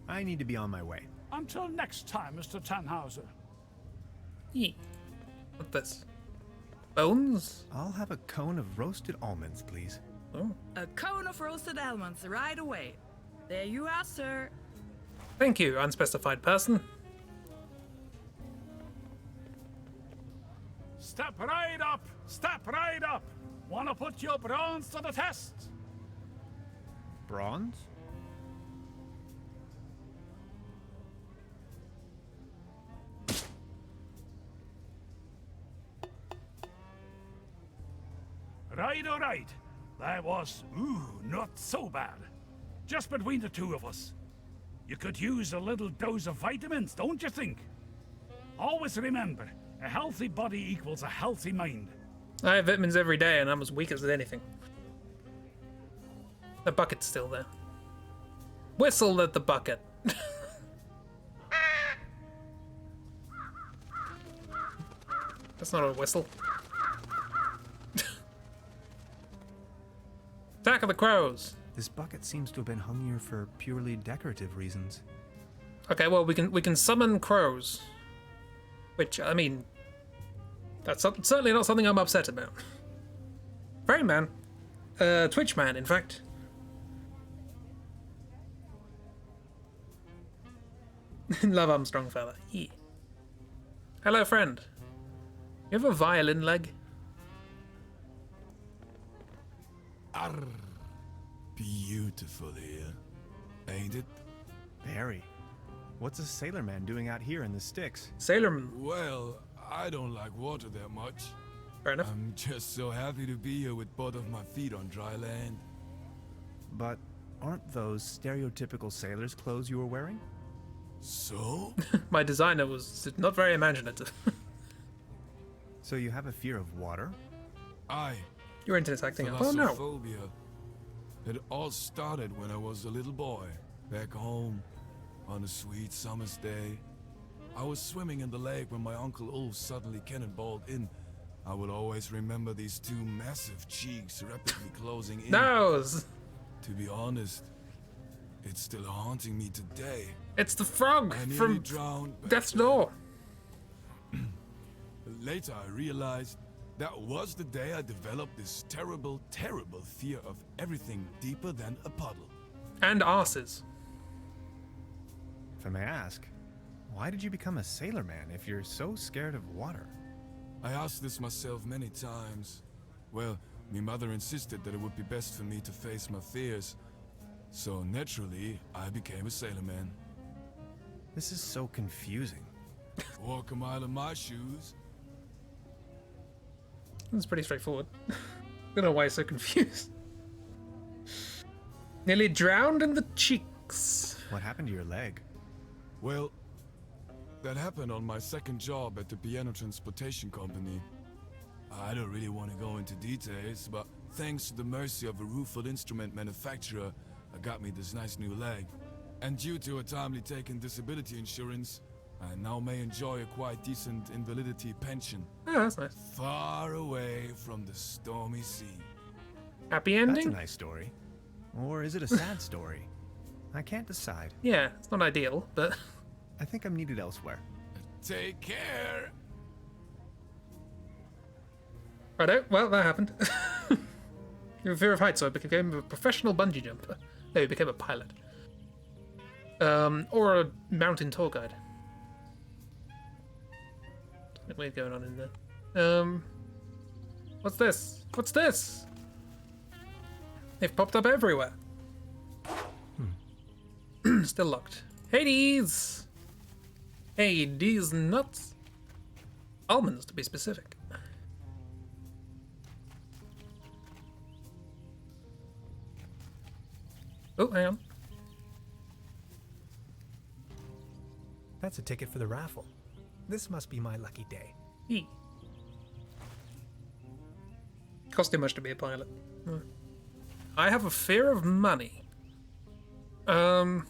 I need to be on my way. Until next time, Mr. Tannhauser. Yeah. What's this? Bones? I'll have a cone of roasted almonds, please. Oh. A cone of roasted almonds right away. There you are, sir. Thank you, unspecified person. Step right up! Step right up! Wanna put your bronze to the test? Bronze? Right, all right. That was, not so bad. Just between the two of us. You could use a little dose of vitamins, don't you think? Always remember, a healthy body equals a healthy mind. I have vitamins every day and I'm as weak as anything. The bucket's still there. Whistle at the bucket. That's not a whistle. Attack of the crows. This bucket seems to have been hung here for purely decorative reasons. Okay, well we can summon crows. Which, I mean, that's certainly not something I'm upset about. Fairy man. Twitch man, in fact. Love Armstrong fella. Yeah. Hello, friend. You have a violin leg? Arr, beautiful here, ain't it? Very. What's a sailor man doing out here in the sticks? Sailorman. Well, I don't like water that much. Fair enough. I'm just so happy to be here with both of my feet on dry land. But aren't those stereotypical sailor's clothes you were wearing? So? My designer was not very imaginative. So you have a fear of water? Your internet's acting up. Oh no. Thalassophobia. It all started when I was a little boy, back home, on a sweet summer's day. I was swimming in the lake when my Uncle Ulf suddenly cannonballed in. I will always remember these two massive cheeks rapidly closing in. Nose! To be honest, it's still haunting me today. It's the frog I nearly from drowned back Death's then. Door. Later I realized that was the day I developed this terrible, terrible fear of everything deeper than a puddle. And arses. If I may ask, why did you become a sailor man if you're so scared of water? I asked this myself many times. Well, my mother insisted that it would be best for me to face my fears. So naturally, I became a sailor man. This is so confusing. Walk a mile in my shoes. It's pretty straightforward. I don't know why you're so confused. Nearly drowned in the cheeks. What happened to your leg? Well, that happened on my second job at the piano transportation company. I don't really want to go into details, but thanks to the mercy of a rueful instrument manufacturer, I got me this nice new leg. And due to a timely taken disability insurance, I now may enjoy a quite decent invalidity pension. Oh, that's nice. Far away from the stormy sea. Happy ending? That's a nice story. Or is it a sad story? I can't decide. Yeah, it's not ideal, but... I think I'm needed elsewhere. Take care! Righto, well, that happened. You have fear of heights, so I became a professional bungee jumper. No, he became a pilot. Or a mountain tour guide. Something weird going on in there. What's this? What's this? They've popped up everywhere. Still locked. Hades! Hades nuts. Almonds, to be specific. Oh, hang on. That's a ticket for the raffle. This must be my lucky day. Cost too much to be a pilot. I have a fear of money. The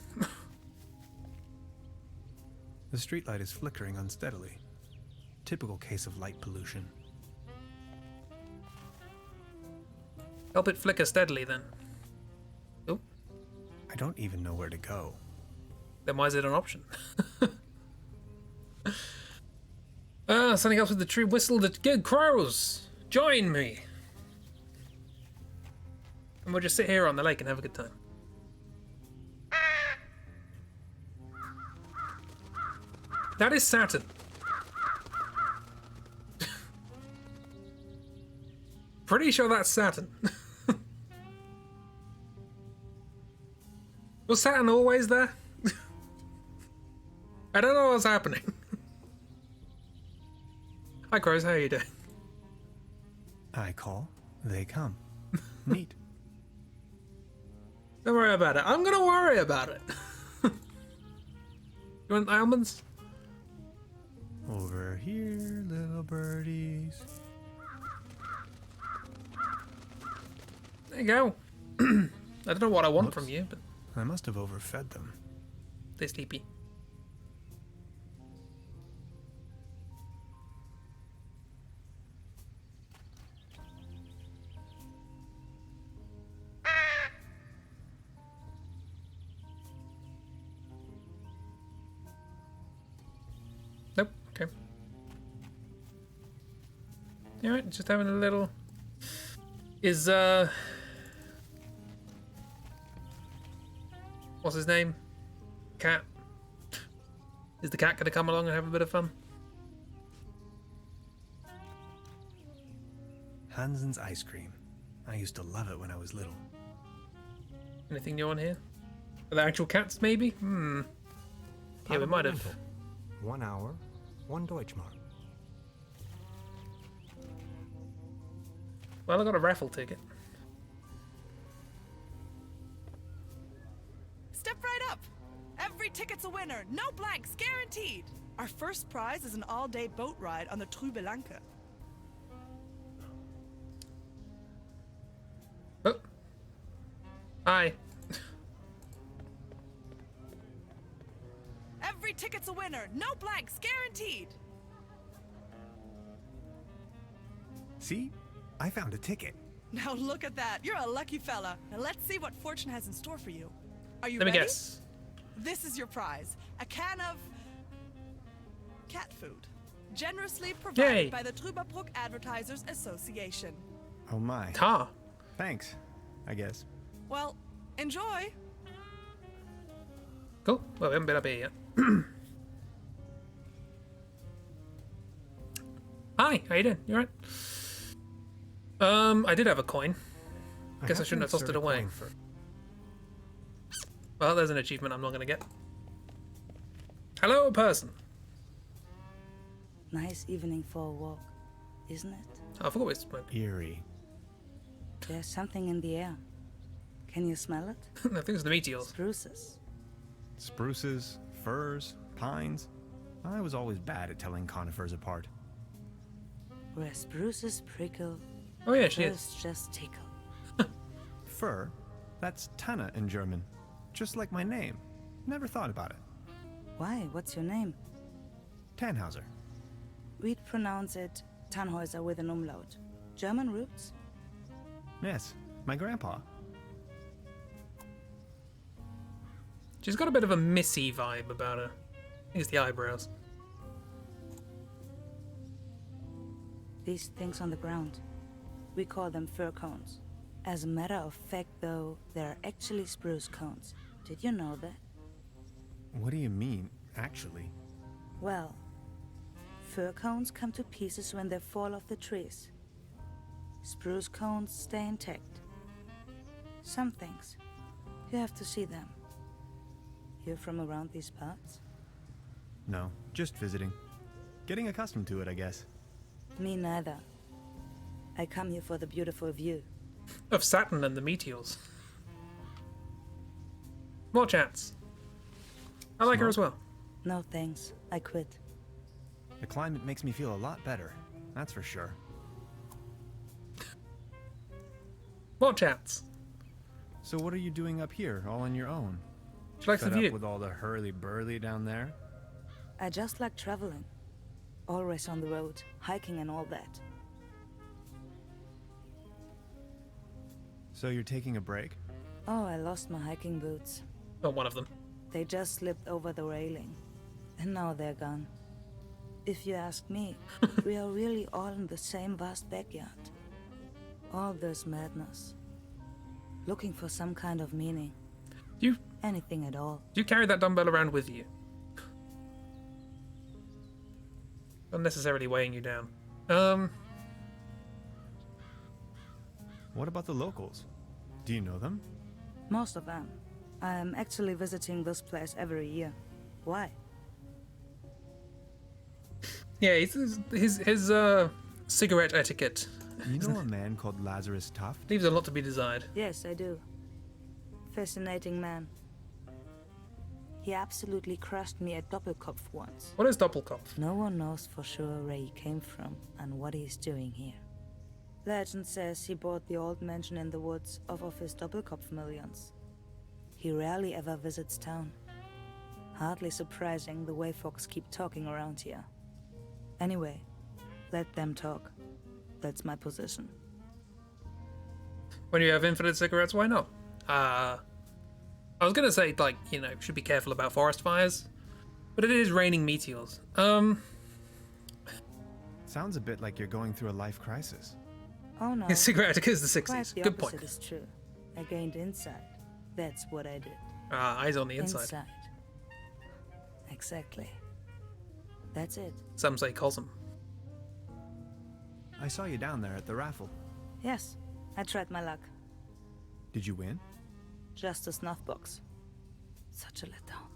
streetlight is flickering unsteadily. Typical case of light pollution. Help it flicker steadily, then. Oh. I don't even know where to go. Then why is it an option? Something else with the tree whistle that good crows. Join me. And we'll just sit here on the lake and have a good time. That is Saturn. Pretty sure that's Saturn. Was Saturn always there? I don't know what's happening. Hi, crows. How are you doing? I call, they come. Neat. Don't worry about it. I'm gonna worry about it. You want almonds? Over here, little birdies. There you go. I don't know what I want Whoops. from you, but I must have overfed them. they're sleepy. Nope. Okay. Alright, just having a little... Is, what's his name? Cat. Is the cat gonna come along and have a bit of fun? Hansen's ice cream. I used to love it when I was little. Anything new on here? Are there actual cats, maybe? Yeah, we might have. 1 hour, 1 Deutschmark. Well, I got a raffle ticket. Step right up. Every ticket's a winner. No blanks, guaranteed. Our first prize is an all-day boat ride on the Trüberbrook. Oh. Hi. Every ticket's a winner. No blanks, guaranteed. See? I found a ticket. Now look at that. You're a lucky fella. Now let's see what fortune has in store for you. Are you Let me ready? guess. This is your prize. A can of cat food. Generously provided Yay. by the Trüberbrook Advertisers Association. Oh my. Ta. Thanks, I guess. Well, enjoy. Cool. Well, we haven't been up here yet. Hi, how you doing? You alright? I did have a coin. Guess I shouldn't have tossed it away. Well, there's an achievement I'm not gonna get. Hello, person. Nice evening for a walk, isn't it? I forgot we spoke. Eerie. There's something in the air. Can you smell it? I think it's the meteors. Spruces. Spruces, firs, pines. I was always bad at telling conifers apart. Where spruces prickle, Oh yeah, she firs is. just tickle. Fir? That's Tanna in German. Just like my name. Never thought about it. Why? What's your name? Tannhauser. We'd pronounce it Tannhäuser with an umlaut. German roots? Yes, my grandpa. She's got a bit of a Missy vibe about her. I think it's the eyebrows. These things on the ground. We call them fir cones. As a matter of fact, though, they're actually spruce cones. Did you know that? What do you mean, actually? Well, fir cones come to pieces when they fall off the trees. Spruce cones stay intact. Some things. You have to see them. You're from around these parts? No, just visiting. Getting accustomed to it, I guess. Me neither. I come here for the beautiful view. Of Saturn and the meteors. More chats. I like her as well. No thanks. I quit. The climate makes me feel a lot better. That's for sure. More chats. So what are you doing up here, all on your own? She likes the Fed view. up with all the hurly-burly down there? I just like traveling. Always on the road, hiking and all that. So you're taking a break? Oh, I lost my hiking boots. Oh, one of them. They just slipped over the railing. And now they're gone. If you ask me, we are really all in the same vast backyard. All this madness. Looking for some kind of meaning. You... Anything at all. Do you carry that dumbbell around with you? Not necessarily weighing you down. What about the locals? Do you know them? Most of them. I'm actually visiting this place every year. Why? Yeah, his cigarette etiquette. You know a man called Lazarus Tuft? Leaves a lot to be desired. Yes, I do. Fascinating man. He absolutely crushed me at Doppelkopf once. What is Doppelkopf? No one knows for sure where he came from and what he's doing here. Legend says he bought the old mansion in the woods off of his Doppelkopf millions. He rarely ever visits town. Hardly surprising the way folks keep talking around here. Anyway, let them talk. That's my position. When you have infinite cigarettes, why not? I was gonna say, like, you know, should be careful about forest fires, but it is raining meteors. Sounds a bit like you're going through a life crisis. Oh no. His cigarette etiquette is the Quite 60s. the Good point. opposite is true. I gained insight. That's what I did. Eyes on the inside. Inside. Exactly. That's it. Some say Cosm. I saw you down there at the raffle. Yes, I tried my luck. Did you win? Just a snuff box. Such a letdown.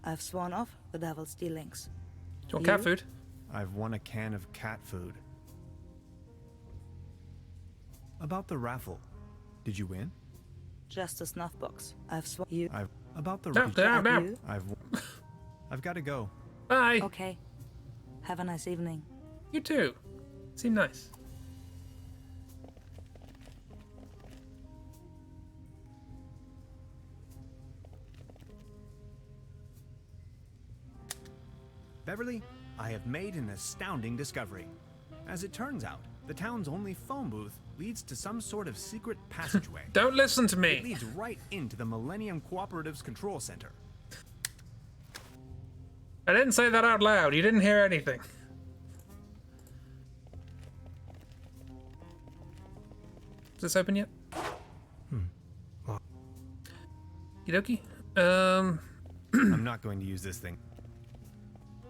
I've sworn off the devil's dealings. Do you want cat food? I've won a can of cat food. About the raffle. Did you win? Just a snuff box. I've sworn you. About the You? I've got to go. Bye. Okay. Have a nice evening. You too. Seem nice. Beverly, I have made an astounding discovery. As it turns out, the town's only phone booth leads to some sort of secret passageway. Don't listen to me. It leads right into the Millennium Cooperative's control center. I didn't say that out loud. You didn't hear anything. Is this open yet? Okie dokie. I'm not going to use this thing.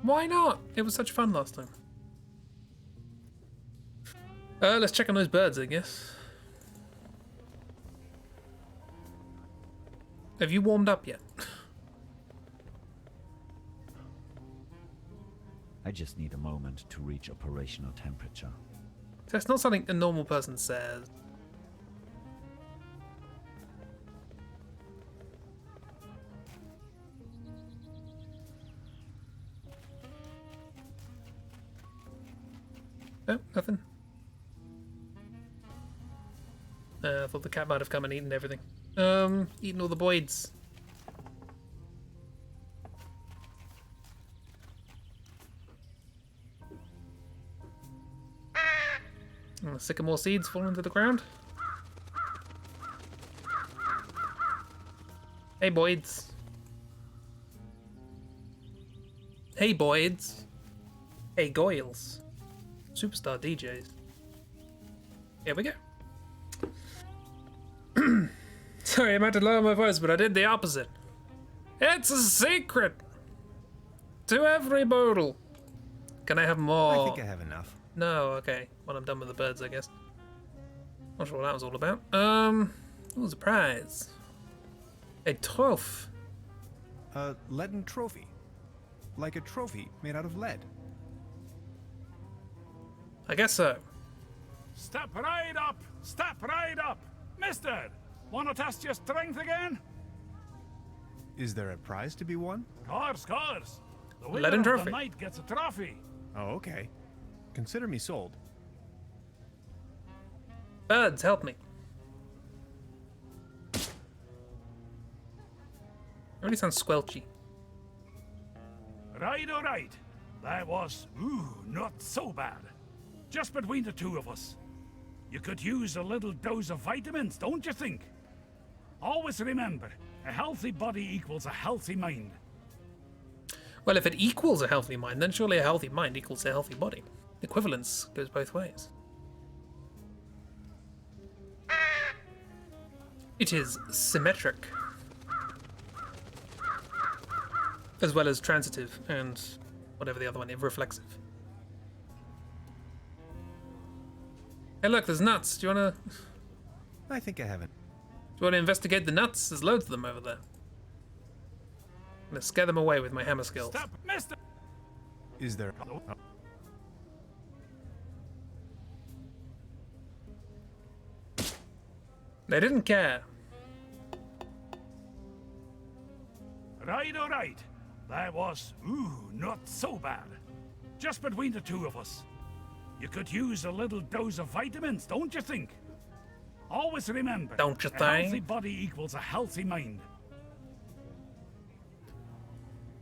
Why not? It was such fun last time. Let's check on those birds, I guess. Have you warmed up yet? I just need a moment to reach operational temperature. That's not something a normal person says. No, nothing. I thought the cat might have come and eaten everything. Eaten all the boids. Sycamore seeds falling to the ground. Hey, boids. Hey, boids. Hey, goyles. Superstar DJs. Here we go. Sorry, I meant to lower my voice, but I did the opposite. It's a secret to every boodle. Can I have more? I think I have enough. No, okay. When I'm done with the birds, I guess. Not sure what that was all about. What was the prize? A trophy. A leaden trophy. Like a trophy made out of lead. I guess so. Step right up! Step right up! Mister! Wanna test your strength again? Is there a prize to be won? Course. The winner Leaden of trophy. the night gets a trophy. Oh, okay. Consider me sold. Birds, help me. It really sounds squelchy. Right, all right. That was, not so bad. Just between the two of us. You could use a little dose of vitamins, don't you think? Always remember, a healthy body equals a healthy mind. Well, if it equals a healthy mind, then surely a healthy mind equals a healthy body. Equivalence goes both ways. It is symmetric. As well as transitive and whatever the other one is, reflexive. Hey look, there's nuts. Do you wanna... I think I haven't. Do you wanna investigate the nuts? There's loads of them over there. I'm gonna scare them away with my hammer skills. Stop, mister! Is there... They didn't care. Right, all right. That was, not so bad. Just between the two of us. You could use a little dose of vitamins, don't you think? Always remember, don't you a healthy think? body equals a healthy mind.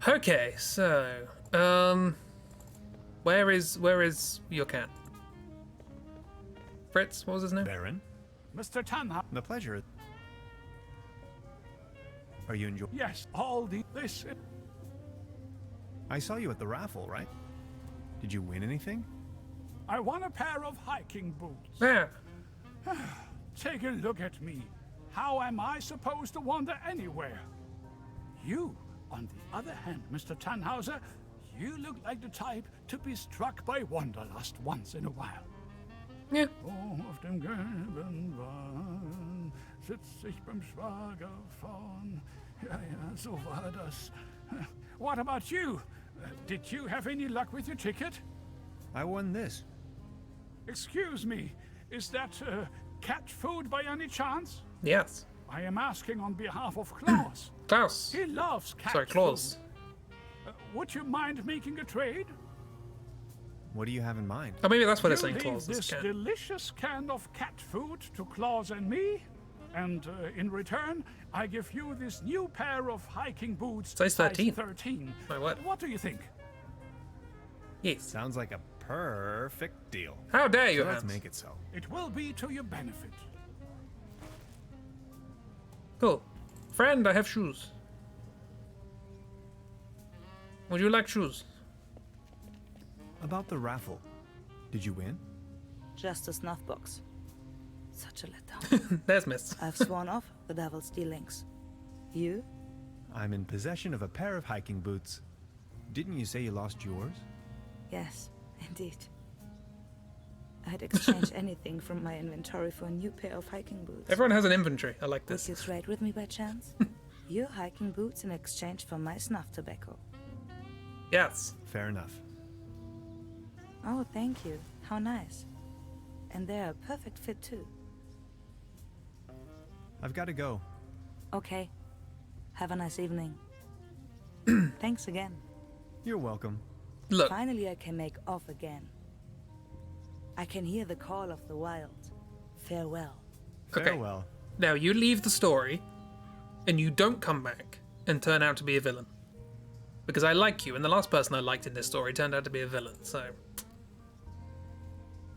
Okay, so, where is your cat? Fritz, what was his name? Baron? Mr. Tanha. The pleasure. Are you enjoying? Yes, this. I saw you at the raffle, right? Did you win anything? I won a pair of hiking boots. Yeah. Take a look at me. How am I supposed to wander anywhere? You, on the other hand, Mr. Tannhauser, you look like the type to be struck by wanderlust once in a while. Yeah. Oh, auf dem gelben Wahn sitz ich beim Schwager vorn. Ja, so war das. What about you? Did you have any luck with your ticket? I won this. Excuse me, is that cat food by any chance? Yes. I am asking on behalf of Klaus. Klaus. He loves cat Sorry, Klaus. food. Would you mind making a trade? What do you have in mind? Oh, maybe that's what it's You saying, leave Klaus. this delicious can of cat food to Klaus and me, and in return, I give you this new pair of hiking boots. Size 13. 13. My word. What do you think? Yes. Sounds like a perfect deal. How dare you, So let's Hans. make it so. It will be to your benefit. Cool. Friend, I have shoes. Would you like shoes? About the raffle. Did you win? Just a snuff box. Such a letdown. There's Miss. I've sworn off the devil's dealings. You? I'm in possession of a pair of hiking boots. Didn't you say you lost yours? Yes, indeed. I'd exchange anything from my inventory for a new pair of hiking boots. Everyone has an inventory. I like Would this. you trade with me by chance? Your hiking boots in exchange for my snuff tobacco. Yes. Fair enough. Oh, thank you. How nice. And they're a perfect fit too. I've got to go. Okay. Have a nice evening. Thanks again. You're welcome. Look. Finally I can make off again. I can hear the call of the wild. Farewell. Okay. Farewell. Now you leave the story, and you don't come back and turn out to be a villain. Because I like you, and the last person I liked in this story turned out to be a villain, so...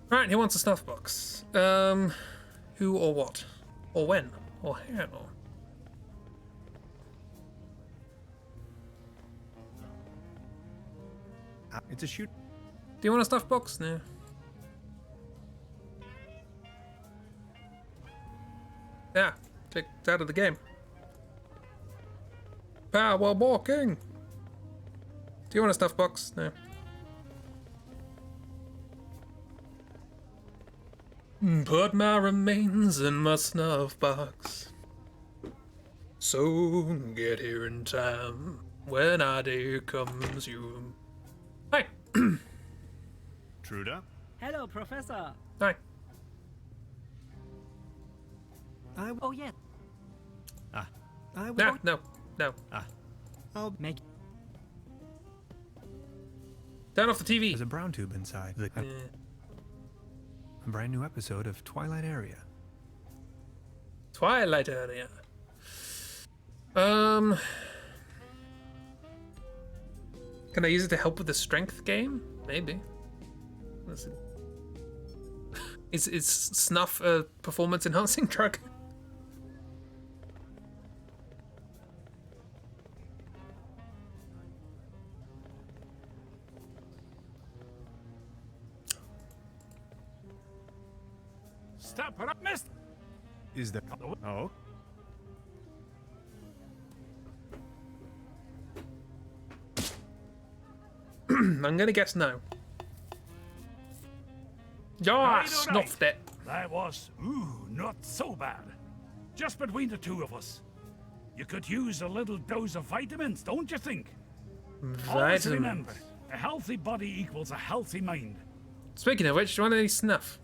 Right, who wants a snuff box? Who or what? Or when? Or how? It's a shoot. Do you want a snuff box? No. Yeah, clicked out of the game. Power walking. Do you want a snuff box? No. Put my remains in my snuff box. So get here in time when our day comes. You. Hi. Truda? Hello, Professor. Hi. Oh, yeah. No. I'll make. Turn off the TV. There's a brown tube inside. A brand new episode of Twilight Area. Twilight Area. Can I use it to help with the strength game? Maybe. What's it? Is snuff a performance enhancing drug? Step it up, mister! Is there... Oh? I'm gonna guess no. Yeah, snuffed it. That was, not so bad. Just between the two of us. You could use a little dose of vitamins, don't you think? Always remember, a healthy body equals a healthy mind. Speaking of which, do you want any snuff?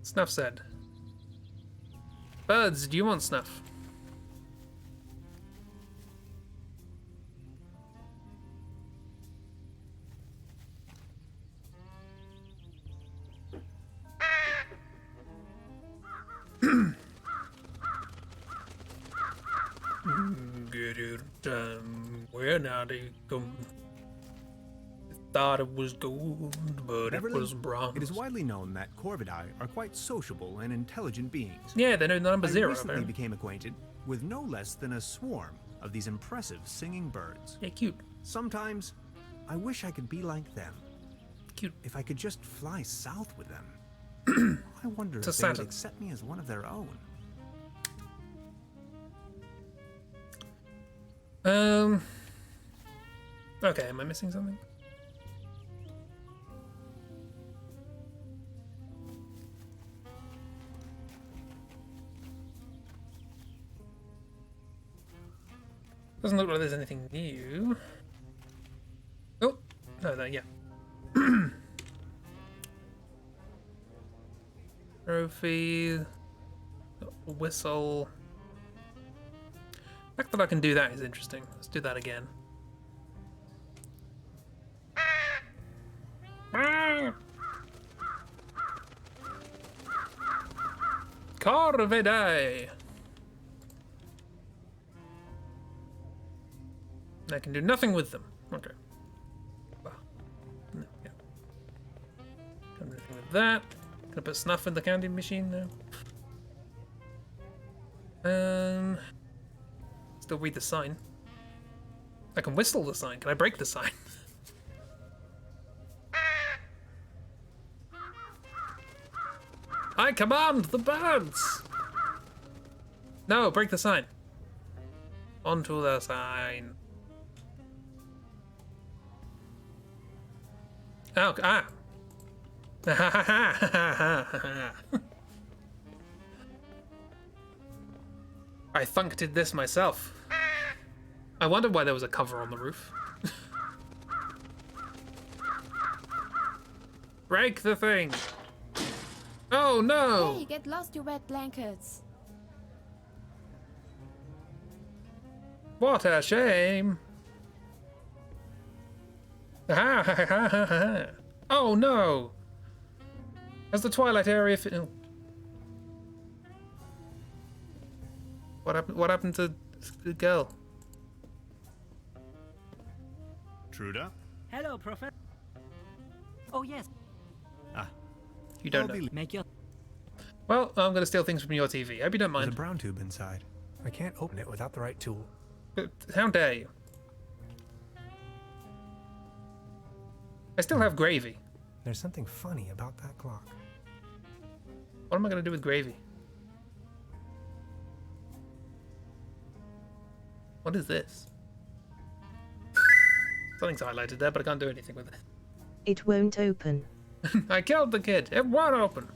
Snuff said. Birds, do you want snuff? Get it time when I come. Thought it was gold, but it was bronze. It is widely known that Corvidae are quite sociable and intelligent beings. Yeah, they know number I 0. recently became acquainted with no less than a swarm of these impressive singing birds. Yeah, cute. Sometimes, I wish I could be like them. Cute. If I could just fly south with them. I wonder if they would accept me as one of their own. Okay, am I missing something? Doesn't look like there's anything new. Oh, no, that, yeah. Trophy, whistle. The fact that I can do that is interesting. Let's do that again. Corvidae. I can do nothing with them. Okay. Well, no, yeah. Can't do anything with that. Can I put snuff in the candy machine now? Still read the sign. I can whistle the sign. Can I break the sign? I command the birds! No, break the sign. Onto the sign. Oh, ah. I functed this myself. I wondered why there was a cover on the roof. Break the thing. Oh no! Hey, get lost, you wet blankets. What a shame. Oh no! Has the Twilight area oh. What happened to the girl? Truda? Hello, Professor. Oh, yes. You don't know. Make your... Well, I'm going to steal things from your TV. Hope you don't mind. There's a brown tube inside. I can't open it without the right tool. How dare you? I still have gravy. There's something funny about that clock. What am I going to do with gravy? What is this? Something's highlighted there, but I can't do anything with it. It won't open. I killed the kid. It won't open.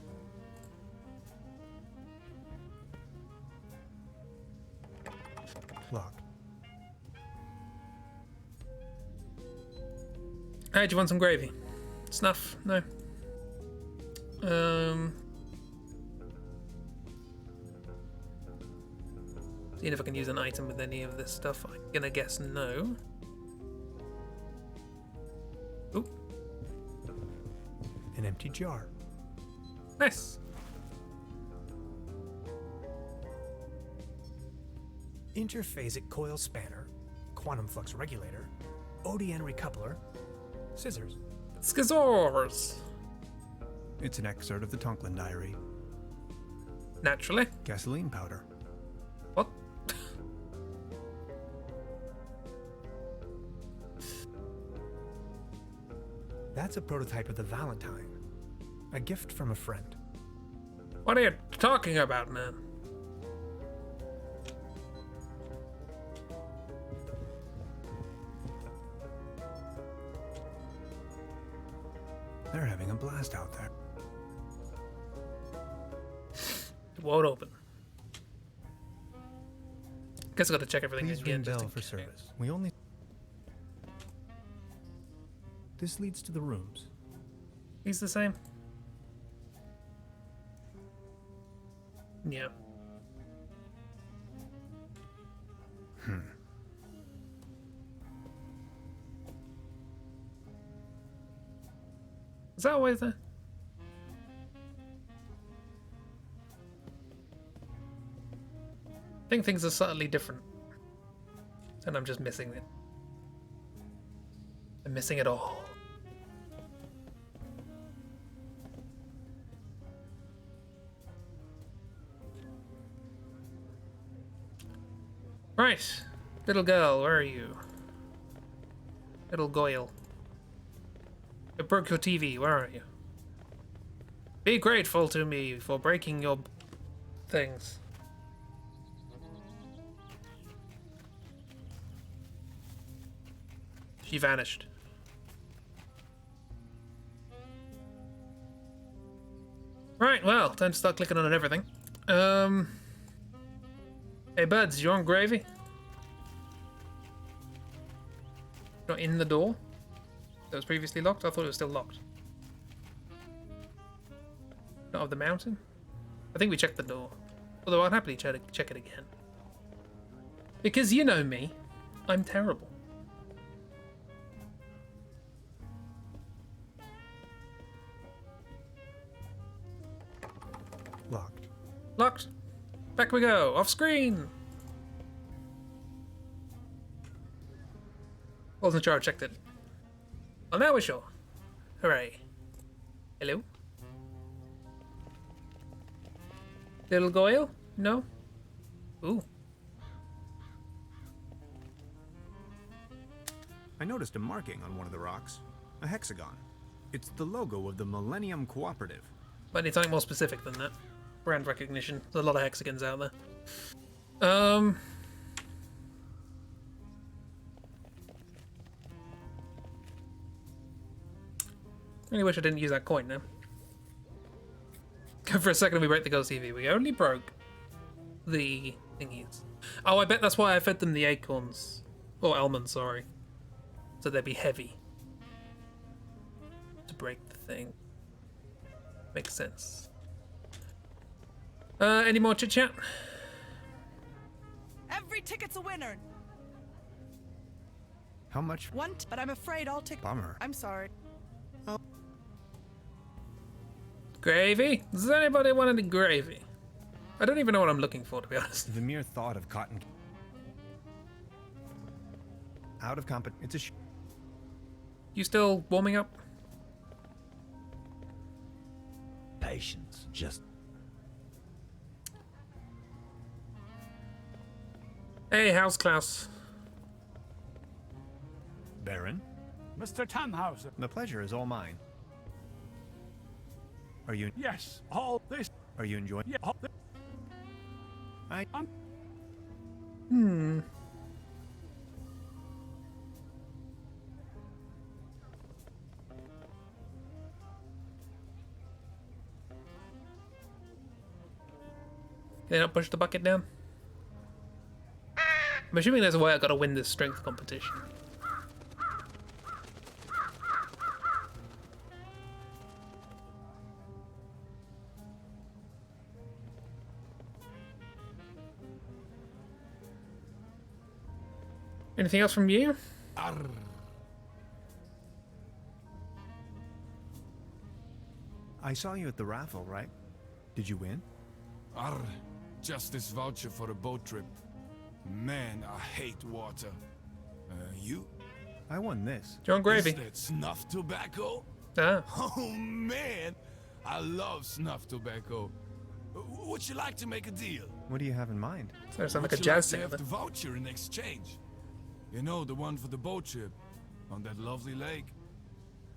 Locked. Hey, do you want some gravy? Snuff? No. Seeing if I can use an item with any of this stuff. I'm gonna guess no. Oop. An empty jar. Nice. Interphasic coil spanner, quantum flux regulator, ODN recoupler, scissors. Scissors. It's an excerpt of the Tonklin diary. Naturally. Gasoline powder. What? That's a prototype of the Valentine. A gift from a friend. What are you talking about, man? They're having a blast out there. It won't open. Guess I gotta check everything Please again. ring Just bell in for case. service. We only... This leads to the rooms. He's the same. Yeah. Is that always there? I think things are subtly different. And I'm just missing it. I'm missing it all. Right. Little girl, where are you? Little Goyle. I broke your TV, where are you? Be grateful to me for breaking your things. She vanished. Right, well, time to start clicking on everything. Hey, buds, you want gravy? Not in the door? That was previously locked? I thought it was still locked. Not of the mountain? I think we checked the door. Although I'd happily check it again. Because you know me, I'm terrible. Locked. Locked. Back we go. Off screen. Wasn't sure I checked it. Well, now we're sure. Hooray. Hello? Little Goyle? No? Ooh. I noticed a marking on one of the rocks. A hexagon. It's the logo of the Millennium Cooperative. But I need something more specific than that. Brand recognition. There's a lot of hexagons out there. Really wish I didn't use that coin now. For a second we broke the girl's TV. We only broke the thingies. Oh, I bet that's why I fed them the acorns. Or almonds, sorry. So they'd be heavy. To break the thing. Makes sense. Any more chit chat? Every ticket's a winner. How much? But I'm afraid all tickets. Bummer. I'm sorry. Gravy? Does anybody want any gravy? I don't even know what I'm looking for, to be honest. The mere thought of cotton... Out of it's a You still warming up? Patience, just... Hey, how's Klaus? Baron? Mr. Tannhauser. The pleasure is all mine. Are you... Yes, all this... Are you enjoying... Yeah, all this... Hmm. Can I not push the bucket down? I'm assuming there's a way I've got to win this strength competition. Anything else from you? Arr. I saw you at the raffle, right? Did you win? Arr. Just this voucher for a boat trip. Man, I hate water. You? I won this. John Gravy. Is that snuff tobacco? Ah. Oh man, I love snuff tobacco. Would you like to make a deal? What do you have in mind? So sound like Would a you jazz like to singer. have the voucher in exchange. You know, the one for the boat trip on that lovely lake.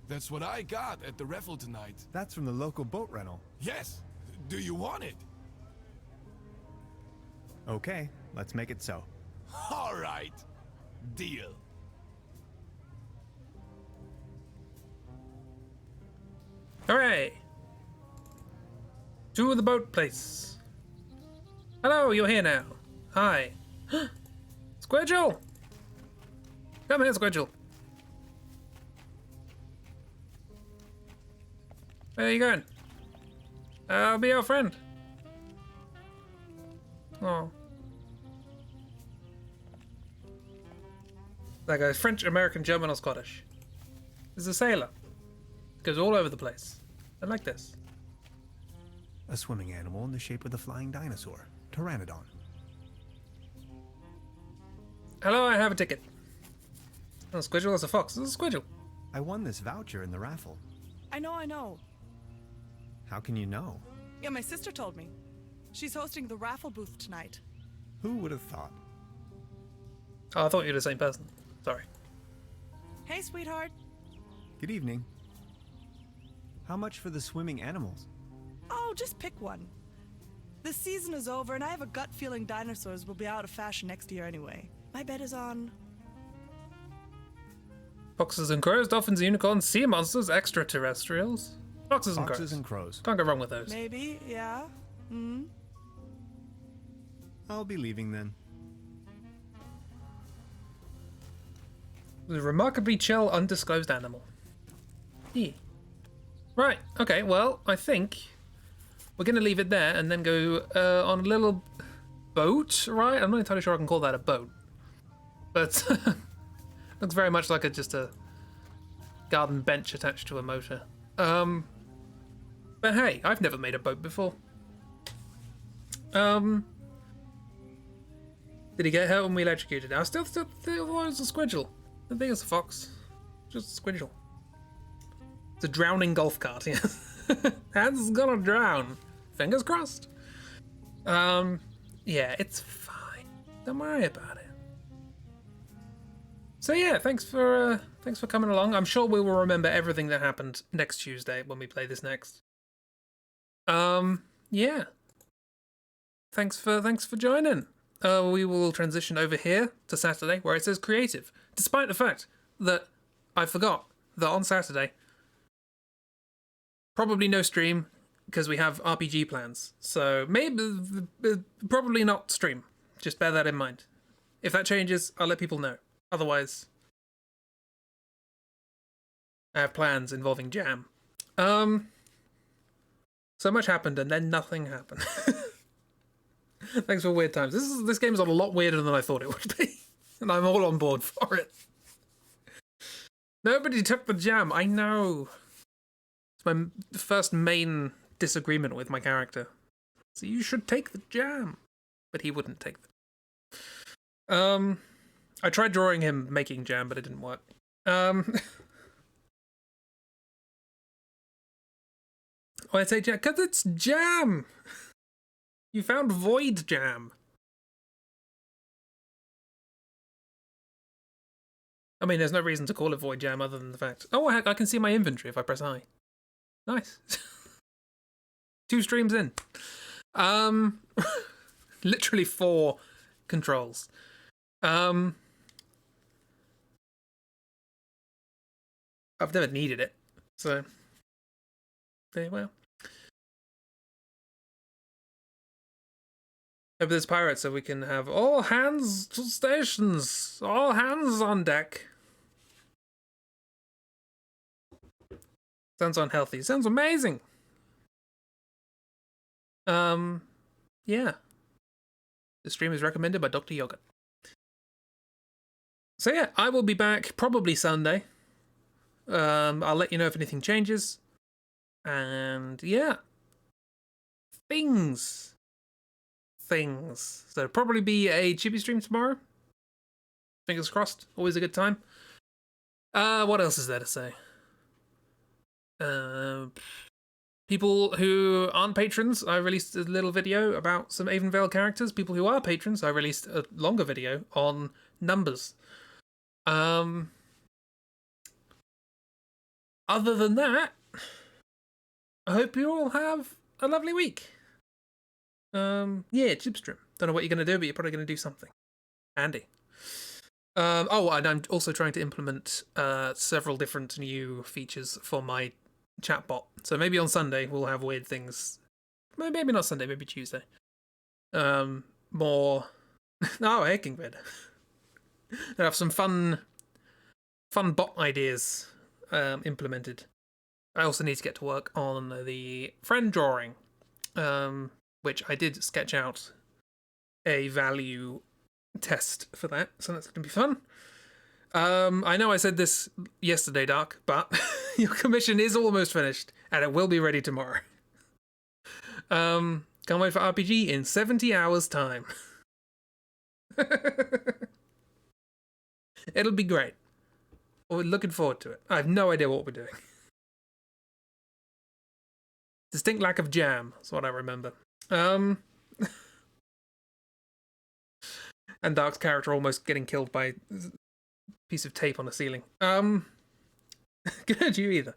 That's what I got at the raffle tonight. That's from the local boat rental. Yes. Do you want it? Okay, let's make it so. All right. Deal. Hooray! To the boat place. Hello, you're here now. Hi. Squidgel! Come here, Squidgel. Where are you going? I'll be your friend. Oh. That guy's French, American, German, or Scottish. He's a sailor. Goes all over the place. I like this. A swimming animal in the shape of the flying dinosaur, Pteranodon. Hello, I have a ticket. Oh, Squidgel is a fox. This is Squidgel. I won this voucher in the raffle. I know. How can you know? Yeah, my sister told me. She's hosting the raffle booth tonight. Who would have thought? Oh, I thought you were the same person. Sorry. Hey, sweetheart. Good evening. How much for the swimming animals? Oh, just pick one. The season is over, and I have a gut feeling dinosaurs will be out of fashion next year anyway. My bet is on... Foxes and crows, dolphins, unicorns, sea monsters, extraterrestrials. Foxes and crows. Foxes and crows. Can't go wrong with those. Maybe, yeah. Hmm? I'll be leaving then. The remarkably chill, undisclosed animal. Yeah. Right, okay, well, I think we're going to leave it there and then go on a little boat, right? I'm not entirely sure I can call that a boat. But looks very much like just a garden bench attached to a motor. But hey, I've never made a boat before. Did he get hurt when we electrocuted? I still thought it was a squidgel. I think it's a fox. Just a squidgel. It's a drowning golf cart, yes. Hans gonna drown. Fingers crossed. Yeah, it's fine. Don't worry about it. So yeah, thanks for coming along. I'm sure we will remember everything that happened next Tuesday when we play this next. Yeah. Thanks for joining. We will transition over here to Saturday where it says creative. Despite the fact that I forgot that on Saturday, probably no stream because we have RPG plans. So probably not stream. Just bear that in mind. If that changes, I'll let people know. Otherwise, I have plans involving jam. So much happened and then nothing happened. Thanks for weird times. This game's a lot weirder than I thought it would be. And I'm all on board for it. Nobody took the jam. I know. It's my first main disagreement with my character. So you should take the jam. But he wouldn't take them. I tried drawing him making jam, but it didn't work. Why I say jam? Because it's jam! You found void jam. I mean, there's no reason to call it void jam other than the fact... Oh, I can see my inventory if I press I. Nice. 2 streams in. Literally 4 controls. I've never needed it, so very well. Hope there's pirates so we can have all hands to stations, all hands on deck. Sounds unhealthy. Sounds amazing. Yeah. The stream is recommended by Dr. Yogurt. So yeah, I will be back probably Sunday. I'll let you know if anything changes. And yeah. Things. So probably be a Chibi stream tomorrow. Fingers crossed. Always a good time. What else is there to say? People who aren't patrons, I released a little video about some Avonvale characters. People who are patrons, I released a longer video on numbers. Other than that, I hope you all have a lovely week. Yeah, Chipstream. Don't know what you're going to do, but you're probably going to do something handy. Oh, and I'm also trying to implement several different new features for my chatbot. So maybe on Sunday we'll have weird things. Maybe not Sunday, maybe Tuesday. More... Oh, aching bed. I'll have some fun bot ideas implemented. I also need to get to work on the friend drawing, which I did sketch out a value test for that, so that's going to be fun. I know I said this yesterday, Dark, but your commission is almost finished, and it will be ready tomorrow. Can't wait for RPG in 70 hours' time. It'll be great. We're looking forward to it. I have no idea what we're doing. Distinct lack of jam, is what I remember. And Dark's character almost getting killed by a piece of tape on the ceiling. Good, you either.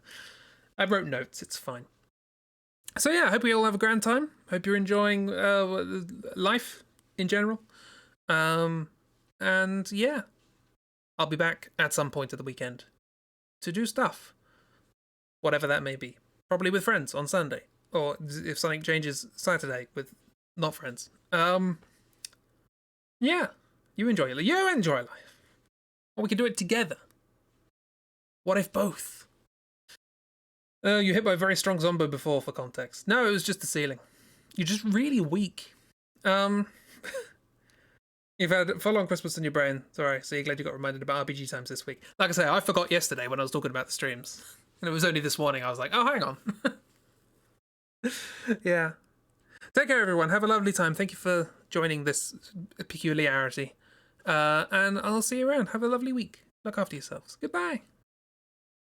I wrote notes, it's fine. So yeah, I hope we all have a grand time. Hope you're enjoying life in general. And yeah, I'll be back at some point of the weekend to do stuff. Whatever that may be. Probably with friends on Sunday. Or if something changes, Saturday with not friends. Yeah. You enjoy life. You enjoy life. Or we can do it together. What if both? You hit by a very strong zombie before, for context. No, it was just the ceiling. You're just really weak. You've had full-on Christmas in your brain. Sorry, so you're glad you got reminded about RPG times this week. Like I say, I forgot yesterday when I was talking about the streams. And it was only this morning I was like, oh, hang on. Yeah. Take care, everyone. Have a lovely time. Thank you for joining this peculiarity. And I'll see you around. Have a lovely week. Look after yourselves. Goodbye.